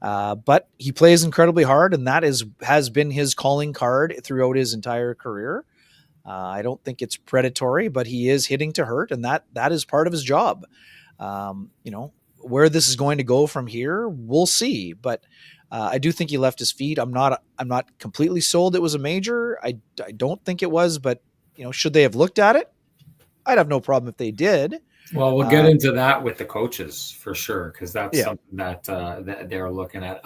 but he plays incredibly hard, and that has been his calling card throughout his entire career. I don't think it's predatory, but he is hitting to hurt, and that is part of his job. Where this is going to go from here, we'll see. But I do think he left his feet. I'm not completely sold it was a major. I don't think it was, but should they have looked at it? I'd have no problem if they did. Well, we'll get into that with the coaches for sure, because that's something that they're looking at.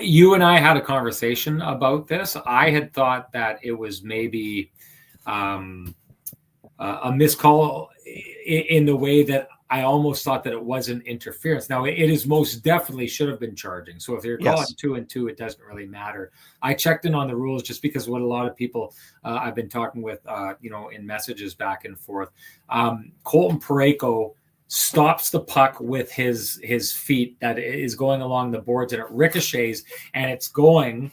You and I had a conversation about this. I had thought that it was maybe a miscall in the way that I almost thought that it wasn't interference. Now, it is most definitely should have been charging. So if you're calling 2-2, it doesn't really matter. I checked in on the rules just because what a lot of people I've been talking with, in messages back and forth. Colton Parayko stops the puck with his feet that is going along the boards, and it ricochets, and it's going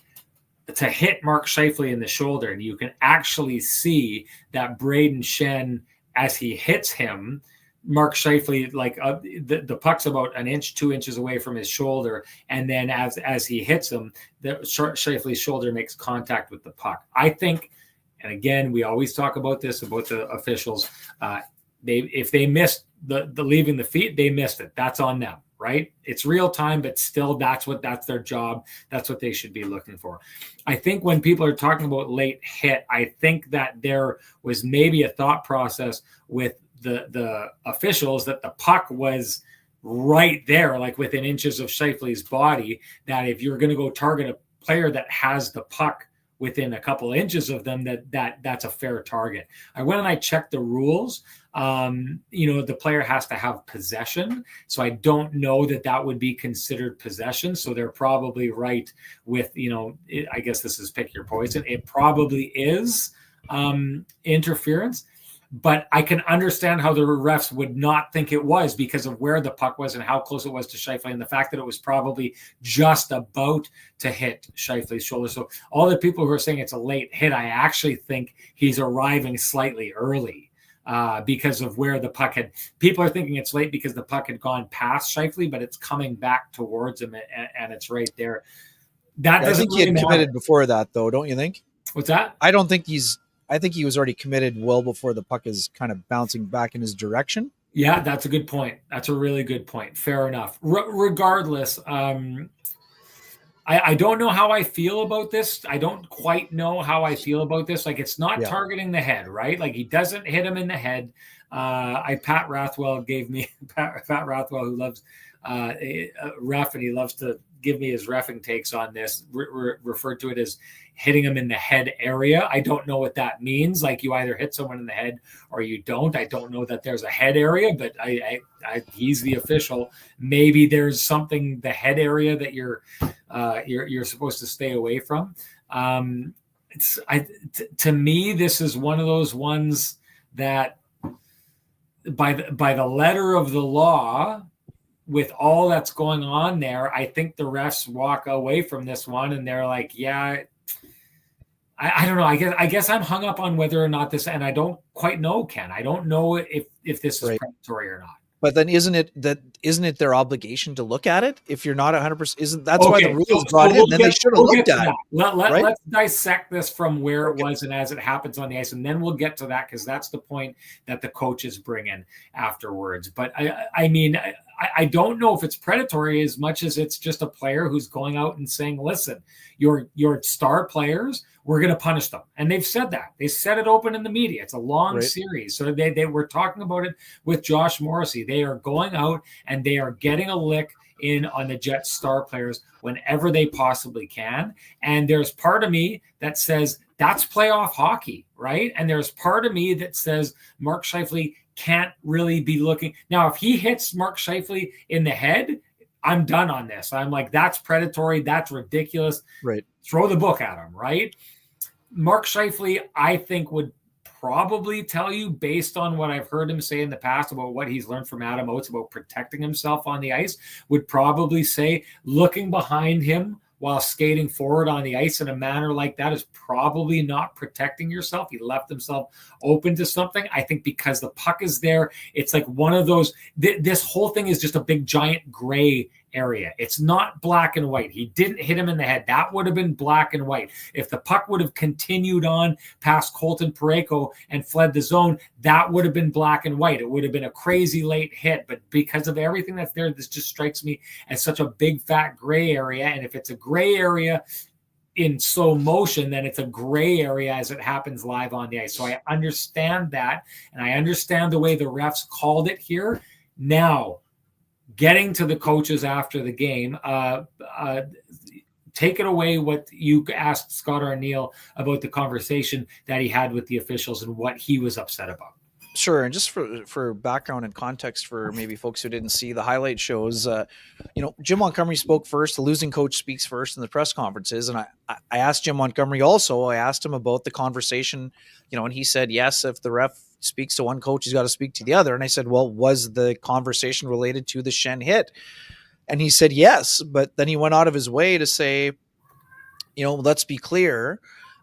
to hit Mark Scheifele in the shoulder. And you can actually see that Braden Schenn, as he hits him, Mark Scheifele, the puck's about 2 inches away from his shoulder, and then as he hits him, Scheifele's shoulder makes contact with the puck. I think, and again, we always talk about this about the officials. If they missed the leaving the feet, they missed it. That's on them, right? It's real time, but still, that's their job. That's what they should be looking for. I think when people are talking about late hit, I think that there was maybe a thought process with the officials that the puck was right there, like within inches of Scheifele's body, that if you're going to go target a player that has the puck within a couple of inches of them, that's a fair target. I went and I checked the rules. The player has to have possession. So I don't know that would be considered possession. So they're probably right with, I guess this is pick your poison. It probably is interference. But I can understand how the refs would not think it was because of where the puck was and how close it was to Scheifele, and the fact that it was probably just about to hit Scheifele's shoulder. So all the people who are saying it's a late hit, I actually think he's arriving slightly early because of where the puck had. People are thinking it's late because the puck had gone past Scheifele, but it's coming back towards him, and it's right there. I think he had committed before that, though, don't you think? What's that? I think he was already committed well before the puck is kind of bouncing back in his direction. Yeah, that's a good point. That's a really good point. Fair enough. Regardless, I don't know how I feel about this. I don't quite know how I feel about this. Like, it's not targeting the head, right? Like, he doesn't hit him in the head. Pat Rathwell, who loves ref, and he loves to give me his reffing takes on this, referred to it as hitting him in the head area. I don't know what that means. Like, you either hit someone in the head or you don't. I don't know that there's a head area, but he's the official. Maybe there's something, the head area, that you're supposed to stay away from. To me, this is one of those ones that by the letter of the law, with all that's going on there, I think the refs walk away from this one and they're like, yeah, I don't know. I guess I'm hung up on whether or not this, and I don't quite know, Ken. I don't know if this is predatory or not. But then isn't it their obligation to look at it? If you're not 100%, isn't that's why the rules brought in? Then they should have looked at it. Let's dissect this from where it was and as it happens on the ice, and then we'll get to that, because that's the point that the coaches bring in afterwards. But I mean, I don't know if it's predatory as much as it's just a player who's going out and saying, listen, your star players, we're going to punish them. And they've said that. They said it open in the media. It's a long series. So they were talking about it with Josh Morrissey. They are going out and they are getting a lick in on the Jets star players whenever they possibly can. And there's part of me that says that's playoff hockey, right? And there's part of me that says Mark Scheifele can't really be looking. Now, if he hits Mark Scheifele in the head, I'm done on this. I'm like, that's predatory. That's ridiculous. Right. Throw the book at him, right? Mark Scheifele, I think, would probably tell you, based on what I've heard him say in the past about what he's learned from Adam Oates about protecting himself on the ice, would probably say looking behind him while skating forward on the ice in a manner like that is probably not protecting yourself. He left himself open to something. I think because the puck is there, it's like one of those, this whole thing is just a big giant gray area. It's not black and white. He didn't hit him in the head. That would have been black and white. If the puck would have continued on past Colton Parayko and fled the zone, that would have been black and white. It would have been a crazy late hit. But because of everything that's there, this just strikes me as such a big fat gray area. And if it's a gray area in slow motion, then it's a gray area as it happens live on the ice. So I understand that. And I understand the way the refs called it here. Now, getting to the coaches after the game, take it away what you asked Scott Arniel about the conversation that he had with the officials and what he was upset about. Sure. And just for background and context for maybe folks who didn't see the highlight shows, Jim Montgomery spoke first. The losing coach speaks first in the press conferences. And I asked Jim Montgomery also, I asked him about the conversation, and he said, yes, if the ref speaks to one coach, he's got to speak to the other. And I said, well, was the conversation related to the Schenn hit? And he said, yes. But then he went out of his way to say, let's be clear.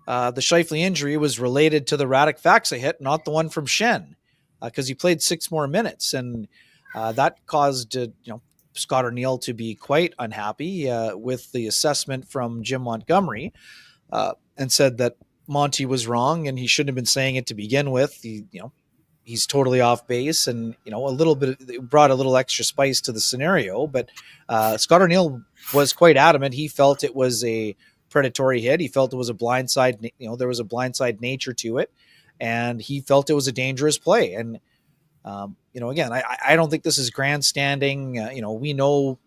The Scheifele injury was related to the Radek Faksa hit, not the one from Schenn, because he played 6 more minutes. And that caused, Scott Arniel to be quite unhappy with the assessment from Jim Montgomery, and said that Monty was wrong and he shouldn't have been saying it to begin with. He's totally off base, and a little bit, it brought a little extra spice to the scenario. But Scott Arniel was quite adamant. He felt it was a predatory hit. He felt it was a blindside. There was a blindside nature to it, and he felt it was a dangerous play. And again, I don't think this is grandstanding. We know,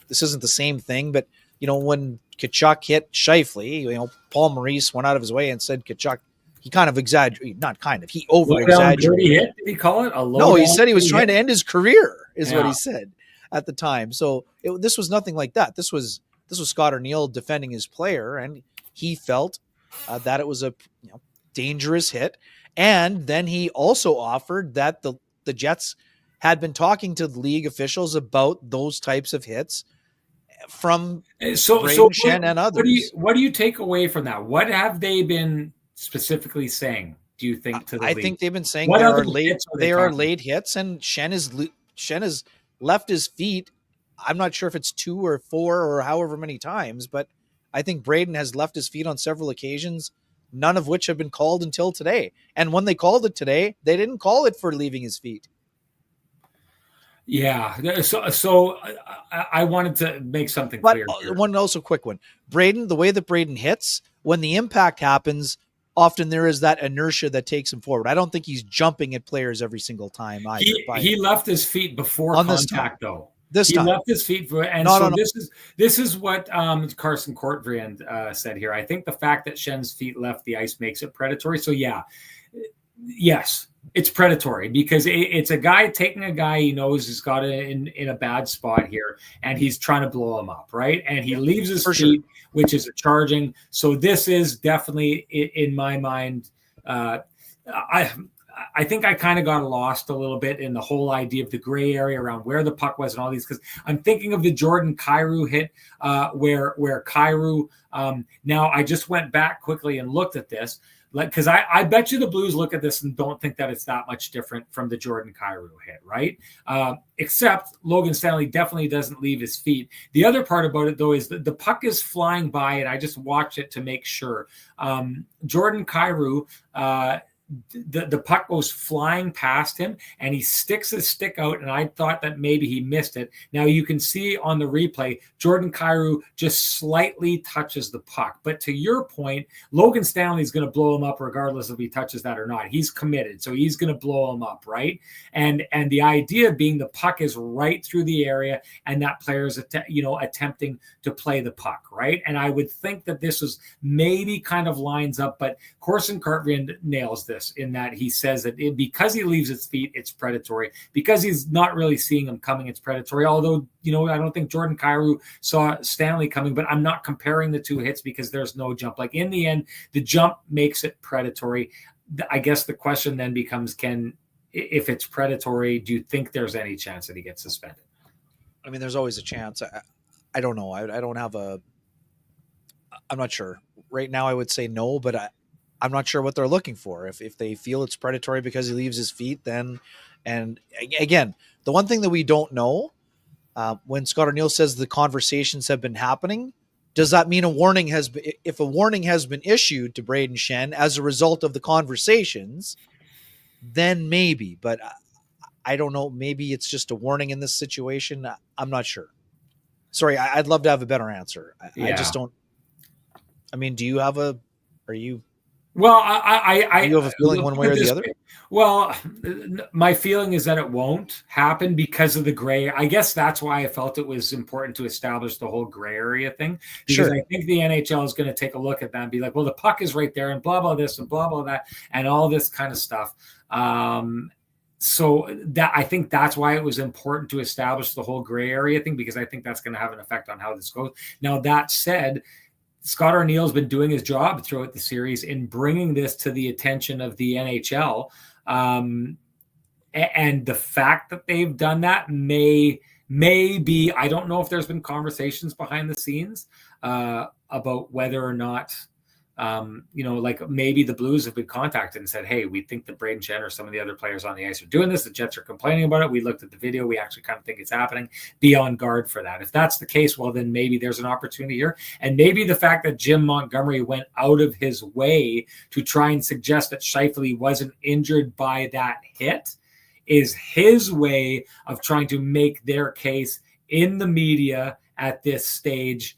this isn't the same thing, but when Tkachuk hit Scheifele, Paul Maurice went out of his way and said Tkachuk, he kind of exaggerated, not kind of, he over-exaggerated. Did he call it a low? No, he said he was trying to end his career, is what he said at the time. So this was nothing like that. This was Scott Arniel defending his player, and he felt that it was a dangerous hit. And then he also offered that the Jets had been talking to the league officials about those types of hits from Schenn and others. What do you take away from that? What have they been specifically saying, do you think, to the league? I think they've been saying there are late hits, and Schenn has left his feet. I'm not sure if it's 2 or 4 or however many times, but I think Braden has left his feet on several occasions, none of which have been called until today. And when they called it today, they didn't call it for leaving his feet. Yeah. So I wanted to make something clear here. One also quick one. Braden, the way that Braden hits, when the impact happens, often there is that inertia that takes him forward. I don't think he's jumping at players every single time either. He left his feet before contact, though. He left his feet for, and this is what Carson Kortvrand said here. I think the fact that Schenn's feet left the ice makes it predatory. So yes, it's predatory because it's a guy taking a guy he knows has got in a bad spot here, and he's trying to blow him up, right? And he leaves his feet, which is a charging. So this is definitely, in my mind, I think I kind of got lost a little bit in the whole idea of the gray area around where the puck was and all these, because I'm thinking of the Jordan Kyrou hit where Kyrou. Now I just went back quickly and looked at this, because I bet you the Blues look at this and don't think that it's that much different from the Jordan Kyrou hit, right? Except Logan Stanley definitely doesn't leave his feet. The other part about it, though, is that the puck is flying by, and I just watched it to make sure. Jordan Kyrou, the puck goes flying past him, and he sticks his stick out, and I thought that maybe he missed it. Now you can see on the replay, Jordan Kyrou just slightly touches the puck. But to your point, Logan Stanley's going to blow him up regardless if he touches that or not. He's committed, so he's going to blow him up, right? And the idea being the puck is right through the area, and that player is attempting to play the puck, right? And I would think that this is maybe kind of lines up, but Corson Cartvian nails this in that he says that because he leaves his feet, it's predatory. Because he's not really seeing him coming, it's predatory. Although, I don't think Jordan Kyrou saw Stanley coming, but I'm not comparing the two hits because there's no jump. Like, in the end, the jump makes it predatory. I guess the question then becomes, if it's predatory, do you think there's any chance that he gets suspended? I mean, there's always a chance. I don't know. I don't have I'm not sure. Right now, I would say no, but I'm not sure what they're looking for. If they feel it's predatory because he leaves his feet, then, and again, the one thing that we don't know, when Scott Arniel says the conversations have been happening, does that mean if a warning has been issued to Brayden Schenn as a result of the conversations, then maybe, but I don't know. Maybe it's just a warning in this situation. I'm not sure. Sorry. I'd love to have a better answer. I just don't. I mean, do you have are you? Well, do you have a feeling one way or the other? Well, my feeling is that it won't happen because of the gray. I guess that's why I felt it was important to establish the whole gray area thing. Because I think the NHL is going to take a look at that and be like, well, the puck is right there and blah, blah, this and blah, blah, that, and all this kind of stuff. So that I think that's why it was important to establish the whole gray area thing, because I think that's going to have an effect on how this goes. Now, that said, Scott Arniel's been doing his job throughout the series in bringing this to the attention of the NHL. And the fact that they've done that may be, I don't know if there's been conversations behind the scenes about whether or not, like maybe the Blues have been contacted and said, hey, we think that Brayden Schenn or some of the other players on the ice are doing this. The Jets are complaining about it. We looked at the video. We actually kind of think it's happening. Be on guard for that. If that's the case, well, then maybe there's an opportunity here. And maybe the fact that Jim Montgomery went out of his way to try and suggest that Scheifele wasn't injured by that hit is his way of trying to make their case in the media at this stage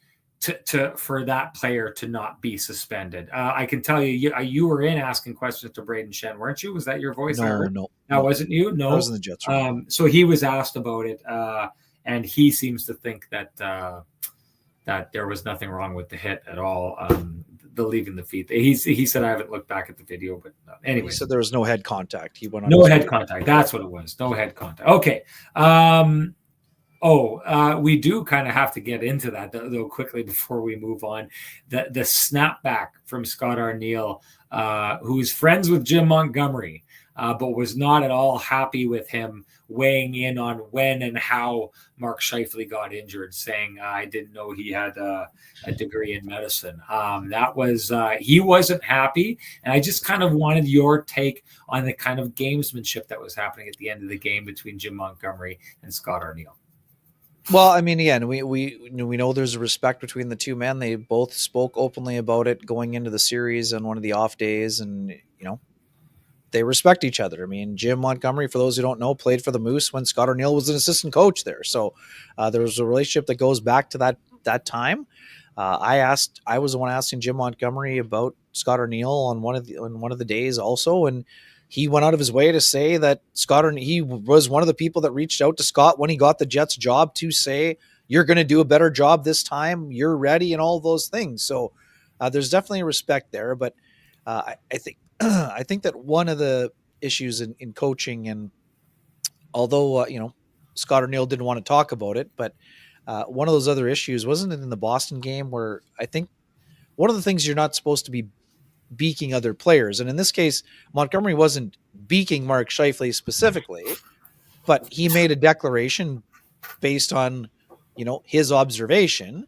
for that player to not be suspended. I can tell you were in asking questions to Brayden Schenn, weren't you? Was that your voice? No. That wasn't you? No. I was in the Jets room. So he was asked about it, and he seems to think that there was nothing wrong with the hit at all. The leaving the feet. He said, I haven't looked back at the video, but anyway. He said there was no head contact. He went on no head contact. That's what it was. No head contact. Okay. We do kind of have to get into that though quickly before we move on. The snapback from Scott Arniel, who's friends with Jim Montgomery, but was not at all happy with him weighing in on when and how Mark Scheifele got injured, saying, I didn't know he had a degree in medicine. He wasn't happy. And I just kind of wanted your take on the kind of gamesmanship that was happening at the end of the game between Jim Montgomery and Scott Arniel. Well, I mean, again, we know there's a respect between the two men. They both spoke openly about it going into the series on one of the off days, and they respect each other. I mean, Jim Montgomery, for those who don't know, played for the Moose when Scott Arniel was an assistant coach there. So there was a relationship that goes back to that time. I was the one asking Jim Montgomery about Scott Arniel on one of the days also, and he went out of his way to say that he was one of the people that reached out to Scott when he got the Jets job to say, you're going to do a better job this time. You're ready and all those things. So there's definitely a respect there. But I think that one of the issues in coaching, and although, Scott Arniel didn't want to talk about it, but one of those other issues, wasn't it in the Boston game, where I think one of the things you're not supposed to be beaking other players. And in this case, Montgomery wasn't beaking Mark Scheifele specifically, but he made a declaration based on, his observation.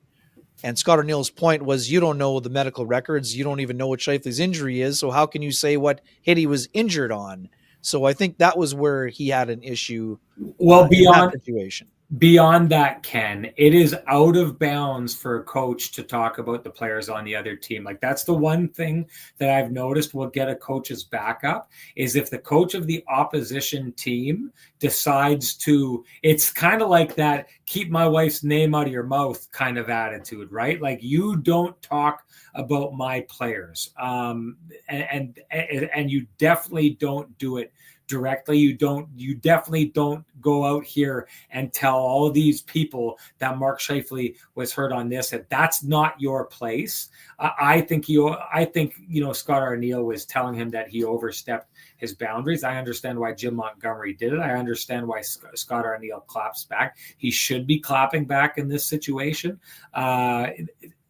And Scott O'Neill's point was, you don't know the medical records. You don't even know what Scheifele's injury is. So how can you say what hit he was injured on? So I think that was where he had an issue Well, in that situation. Beyond that, Ken, it is out of bounds for a coach to talk about the players on the other team. Like, that's the one thing that I've noticed will get a coach's back up, is if the coach of the opposition team decides to, it's kind of like that keep my wife's name out of your mouth kind of attitude, right? Like, you don't talk about my players. And you definitely don't do it directly. You definitely don't go out here and tell all these people that Mark Scheifele was hurt on this. That's not your place. I think Scott O'Neill was telling him that he overstepped his boundaries. I understand why Jim Montgomery did it. I understand why Scott O'Neill claps back. He should be clapping back in this situation.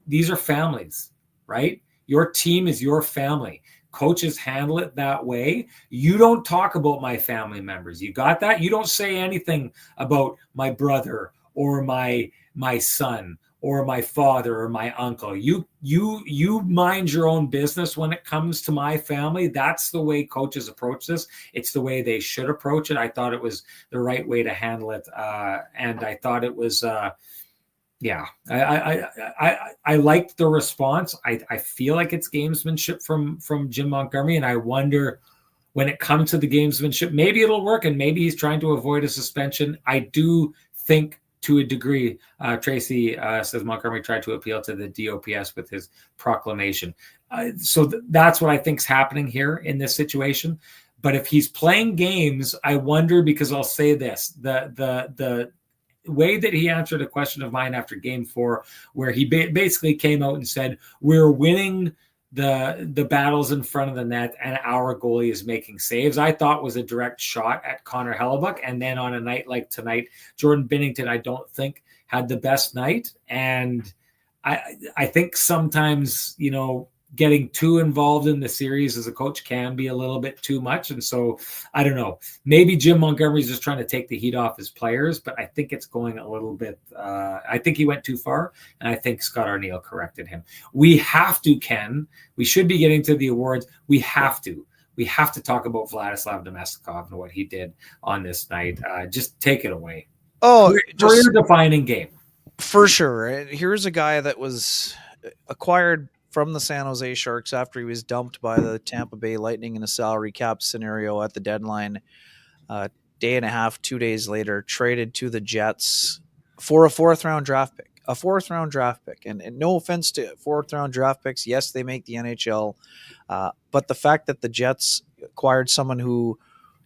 These are families, right? Your team is your family. Coaches handle it that way. You don't talk about my family members. You got that? You don't say anything about my brother or my son or my father or my uncle. You mind your own business when it comes to my family. That's the way coaches approach this. It's the way they should approach it. I thought it was the right way to handle it. And I thought it was yeah, I liked the response. I feel like it's gamesmanship from Jim Montgomery, and I wonder when it comes to the gamesmanship, maybe it'll work, and maybe he's trying to avoid a suspension. I do think to a degree, Tracy says Montgomery tried to appeal to the DOPS with his proclamation. So that's what I think is happening here in this situation. But if he's playing games, I wonder, because I'll say this, the way that he answered a question of mine after game 4, where he basically came out and said, we're winning the battles in front of the net and our goalie is making saves, I thought was a direct shot at Connor Hellebuck. And then on a night like tonight, Jordan Binnington, I don't think had the best night. And I think sometimes, getting too involved in the series as a coach can be a little bit too much. And so I don't know, maybe Jim Montgomery's just trying to take the heat off his players, but I think it's going a little bit, I think he went too far, and I think Scott O'Neill corrected him. We have to, Ken, we should be getting to the awards. We have to talk about Vladislav Namestnikov and what he did on this night. Just take it away. Career-defining game. For sure. Here's a guy that was acquired from the San Jose Sharks after he was dumped by the Tampa Bay Lightning in a salary cap scenario at the deadline. Day and a half, 2 days later, traded to the Jets for a 4th-round draft pick. A 4th-round draft pick. And no offense to 4th-round draft picks. Yes, they make the NHL. But the fact that the Jets acquired someone who,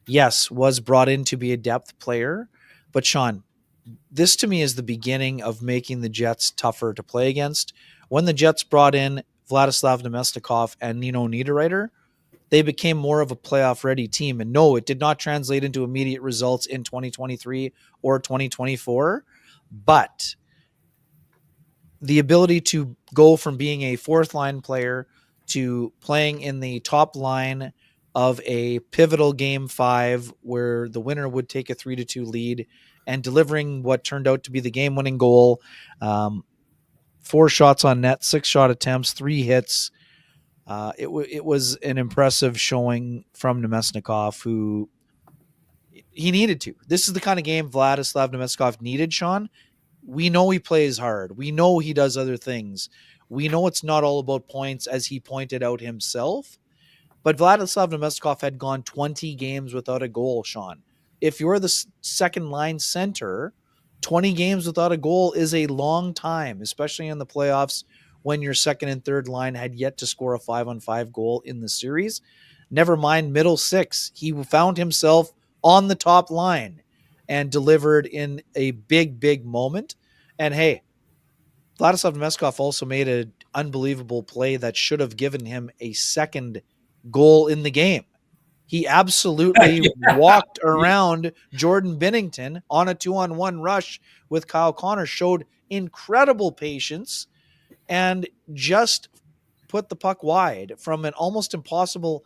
yes, was brought in to be a depth player. But Sean, this to me is the beginning of making the Jets tougher to play against. When the Jets brought in Vladislav Namestnikov and Nino Niederreiter, they became more of a playoff-ready team. And no, it did not translate into immediate results in 2023 or 2024. But the ability to go from being a 4th-line player to playing in the top line of a pivotal Game 5 where the winner would take a 3-2 lead and delivering what turned out to be the game-winning goal, 4 shots on net, 6 shot attempts, 3 hits. It was an impressive showing from Namestnikov, who he needed to. This is the kind of game Vladislav Namestnikov needed, Sean. We know he plays hard. We know he does other things. We know it's not all about points, as he pointed out himself. But Vladislav Namestnikov had gone 20 games without a goal, Sean. If you're the second-line center, 20 games without a goal is a long time, especially in the playoffs when your second and third line had yet to score a 5-on-5 goal in the series. Never mind middle 6. He found himself on the top line and delivered in a big, big moment. And hey, Vladislav Namestnikov also made an unbelievable play that should have given him a second goal in the game. He absolutely walked around Jordan Binnington on a 2-on-1 rush with Kyle Connor, showed incredible patience, and just put the puck wide from an almost impossible.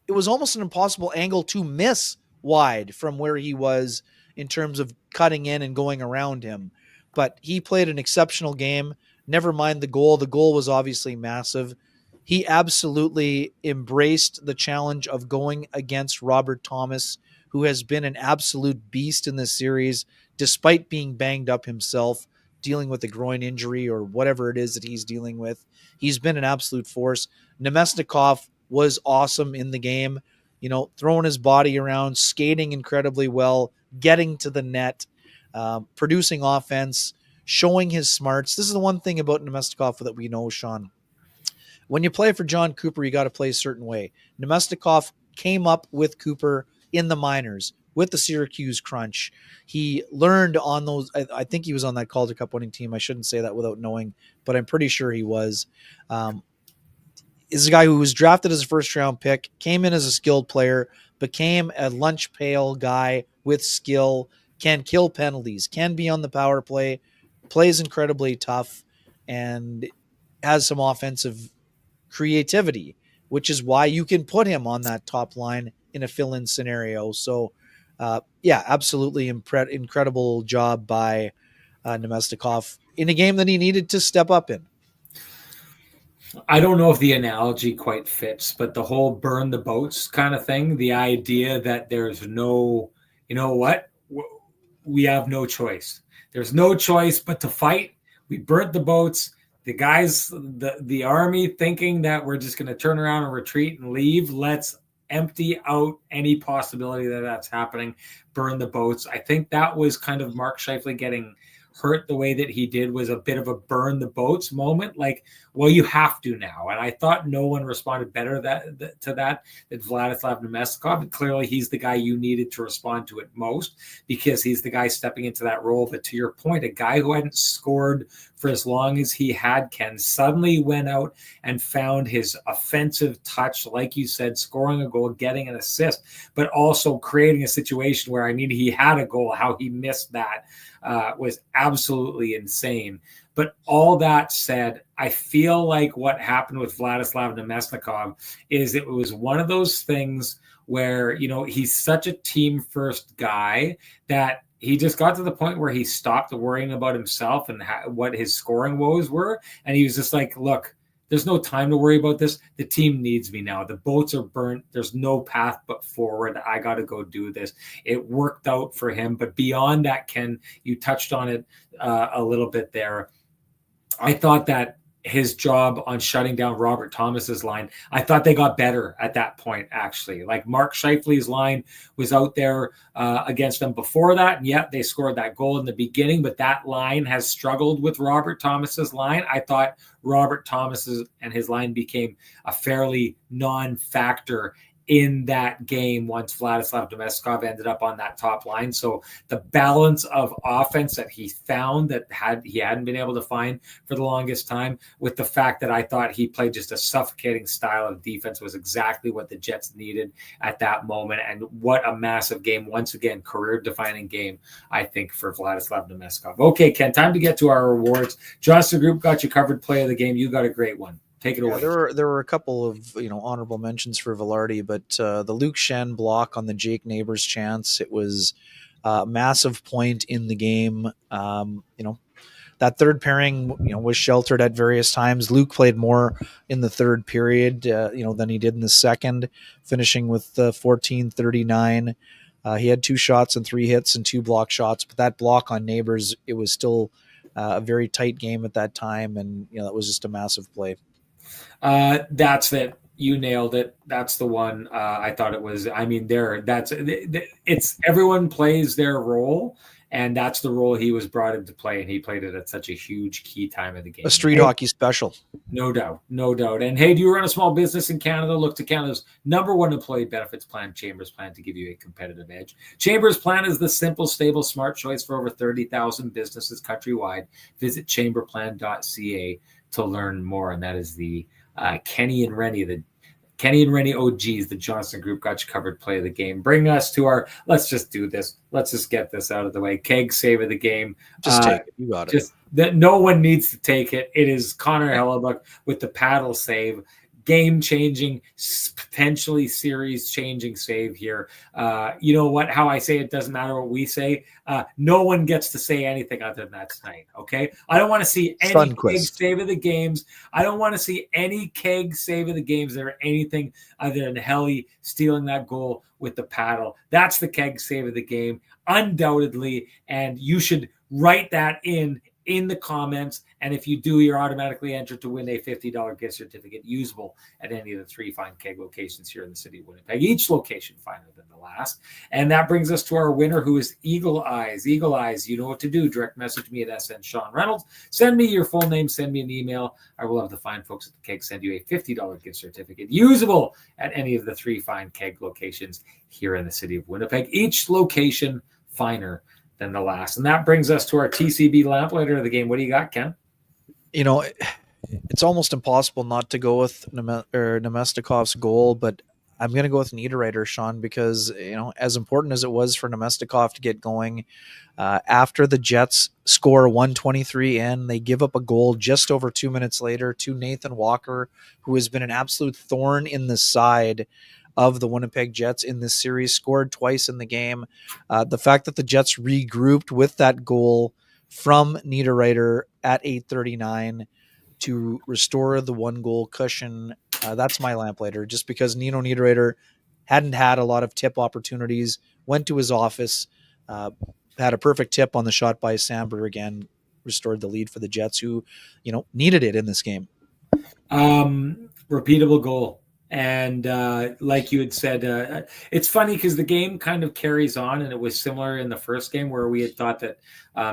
it was almost an impossible angle to miss wide from where he was in terms of cutting in and going around him. But he played an exceptional game. Never mind the goal. The goal was obviously massive. He absolutely embraced the challenge of going against Robert Thomas, who has been an absolute beast in this series, despite being banged up himself, dealing with a groin injury or whatever it is that he's dealing with. He's been an absolute force. Namestnikov was awesome in the game, throwing his body around, skating incredibly well, getting to the net, producing offense, showing his smarts. This is the one thing about Namestnikov that we know, Sean. When you play for John Cooper, you got to play a certain way. Namestnikov came up with Cooper in the minors with the Syracuse Crunch. He learned on those. I think he was on that Calder Cup winning team. I shouldn't say that without knowing, but I'm pretty sure he was. Is a guy who was drafted as a first-round pick, came in as a skilled player, became a lunch pail guy with skill, can kill penalties, can be on the power play, plays incredibly tough, and has some offensive creativity, which is why you can put him on that top line in a fill-in scenario. So, absolutely incredible job by Namestnikov in a game that he needed to step up in. I don't know if the analogy quite fits, but the whole burn the boats kind of thing, the idea that there's no, we have no choice. There's no choice but to fight. We burnt the boats. The guys, the army thinking that we're just going to turn around and retreat and leave. Let's empty out any possibility that that's happening. Burn the boats. I think that was kind of Mark Scheifele getting hurt the way that he did was a bit of a burn the boats moment. Like, well, you have to now. And I thought no one responded better to that than Vladislav Namestnikov. And clearly he's the guy you needed to respond to it most because he's the guy stepping into that role. But to your point, a guy who hadn't scored for as long as he had, Ken, suddenly went out and found his offensive touch, like you said, scoring a goal, getting an assist, but also creating a situation where, he had a goal. How he missed that was absolutely insane. But all that said, I feel like what happened with Vladislav Namestnikov is it was one of those things where, he's such a team-first guy that he just got to the point where he stopped worrying about himself and what his scoring woes were. And he was just like, look, there's no time to worry about this. The team needs me now. The boats are burnt. There's no path but forward. I got to go do this. It worked out for him. But beyond that, Ken, you touched on it a little bit there. I thought that his job on shutting down Robert Thomas's line, I thought they got better at that point, actually. Like Mark Scheifele's line was out there against them before that, and yet they scored that goal in the beginning, but that line has struggled with Robert Thomas's line. I thought Robert Thomas's and his line became a fairly non-factor in that game once Vladislav Namestnikov ended up on that top line. So the balance of offense that he found that he hadn't been able to find for the longest time, with the fact that I thought he played just a suffocating style of defense, was exactly what the Jets needed at that moment. And what a massive game. Once again, career-defining game, I think, for Vladislav Namestnikov. Okay, Ken, time to get to our rewards. Johnson Group got you covered. Play of the game. You got a great one. Take it away. There were a couple of honorable mentions for Valardi, but the Luke Schenn block on the Jake Neighbors chance, it was a massive point in the game. That third pairing was sheltered at various times. Luke played more in the third period than he did in the second, finishing with 14-39. He had 2 shots and 3 hits and 2 block shots, but that block on Neighbors, it was still a very tight game at that time, and that was just a massive play. That's it. You nailed it. That's the one. I thought it was. It's everyone plays their role, and that's the role he was brought in to play, and he played it at such a huge key time of the game. A street hockey special. No doubt. And hey, do you run a small business in Canada? Look to Canada's #1 employee benefits plan, Chambers Plan, to give you a competitive edge. Chambers Plan is the simple, stable, smart choice for over 30,000 businesses countrywide. Visit chamberplan.ca to learn more, and that is the Kenny and Renny OGs, the Johnson Group got you covered play of the game. Bring us to our, let's just do this. Let's just get this out of the way. Keg save of the game. Just take it. You got it. Just that no one needs to take it. It is Connor Hellebuck with the paddle save. game-changing, potentially series-changing save here. You know what? How I say it doesn't matter what we say. No one gets to say anything other than that tonight, okay? I don't want to see any keg save of the games. I don't want to see any keg save of the games or anything other than Helly stealing that goal with the paddle. That's the keg save of the game, undoubtedly, and you should write that in the comments, and if you do, you're automatically entered to win a $50 gift certificate usable at any of the 3 fine keg locations here in the city of Winnipeg, each location finer than the last. And that brings us to our winner, who is Eagle Eyes. Eagle Eyes, you know what to do. Direct message me at SN Sean Reynolds. Send me your full name, send me an email. I will have the fine folks at the keg send you a $50 gift certificate usable at any of the 3 fine keg locations here in the city of Winnipeg, each location finer than the last. And that brings us to our TCB lamplighter of the game. What do you got, Ken? You know, it's almost impossible not to go with Namestnikov's goal, but I'm going to go with Niederreiter, Sean, because, you know, as important as it was for Namestnikov to get going, after the Jets score 123 in, they give up a goal just over 2 minutes later to Nathan Walker, who has been an absolute thorn in the side of the Winnipeg Jets in this series, scored twice in the game. The fact that the Jets regrouped with that goal from Niederreiter at 8:39 to restore the 1-goal cushion, that's my lamplighter, just because Nino Niederreiter hadn't had a lot of tip opportunities, went to his office, had a perfect tip on the shot by Samberg, again, restored the lead for the Jets, who, you know, needed it in this game. Repeatable goal. And like you had said, it's funny because the game kind of carries on, and it was similar in the first game where we had thought that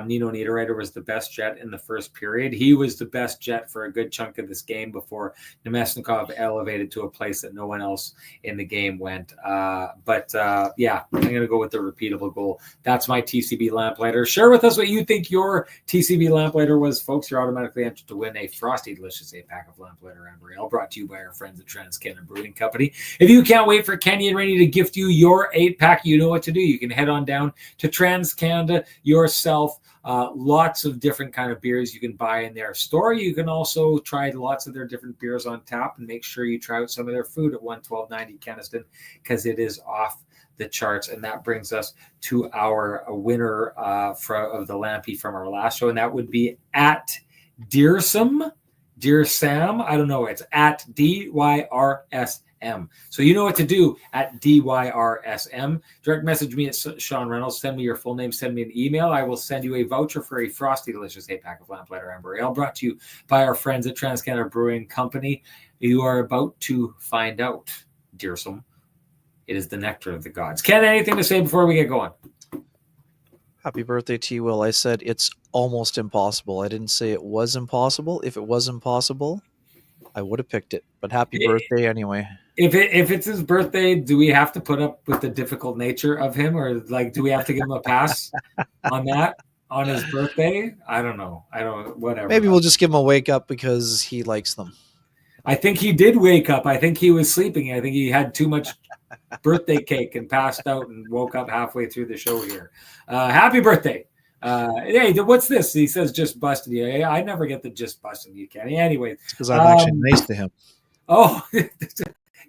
Nino Niederreiter was the best Jet in the first period. He was the best Jet for a good chunk of this game before Namestnikov elevated to a place that no one else in the game went. But yeah, I'm going to go with the repeatable goal. That's my TCB lamplighter. Share with us what you think your TCB lamplighter was, folks. You're automatically entered to win a Frosty Delicious 8-pack of lamplighter Amber Ale, brought to you by our friends at TransCanada Brewing Company. If you can't wait for Kenny and Renny to gift you your 8-pack, you know what to do. You can head on down to TransCanada yourself. Lots of different kind of beers you can buy in their store. You can also try lots of their different beers on tap, and make sure you try out some of their food at 112.90 Keniston, because it is off the charts. And that brings us to our winner of the Lampy from our last show, and that would be at Dear Sam, I don't know. It's at DYRSM. So you know what to do at DYRSM. Direct message me at Sean Reynolds. Send me your full name. Send me an email. I will send you a voucher for a Frosty Delicious 8-pack of Lamplighter Amber Ale, brought to you by our friends at TransCanada Brewing Company. You are about to find out, dear Sam. It is the nectar of the gods. Ken, anything to say before we get going? Happy birthday to you, Will. I said it's almost impossible. I didn't say it was impossible. If it was impossible, I would have picked it. But happy birthday anyway. If it's his birthday, do we have to put up with the difficult nature of him, or like, do we have to give him a pass on that on his birthday? I don't know. Whatever. Maybe we'll just give him a wake up because he likes them. I think he did wake up. I think he was sleeping. I think he had too much birthday cake and passed out and woke up halfway through the show here. Happy birthday. Hey, what's this? He says just busted you. I never get the just busting you, Kenny. Anyway. Because I'm actually nice to him. Oh,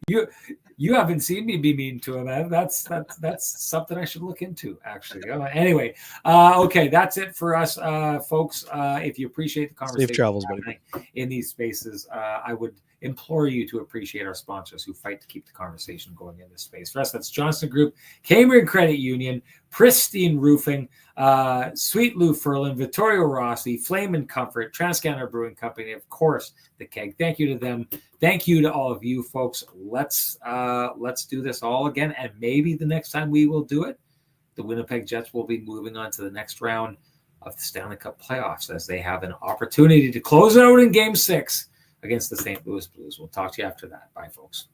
you haven't seen me be mean to him. That's something I should look into, actually. Anyway, okay, that's it for us, folks. If you appreciate the conversation, safe travels, buddy. In these spaces, I would implore you to appreciate our sponsors who fight to keep the conversation going in this space. For us, that's Johnson Group, Cambridge Credit Union, Pristine Roofing, Sweet Lou Furlan, Vittorio Rossi, Flame and Comfort, TransCanada Brewing Company, of course, the Keg. Thank you to them. Thank you to all of you, folks. Let's do this all again, and maybe the next time we will do it, the Winnipeg Jets will be moving on to the next round of the Stanley Cup playoffs, as they have an opportunity to close it out in Game 6 against the St. Louis Blues. We'll talk to you after that. Bye, folks.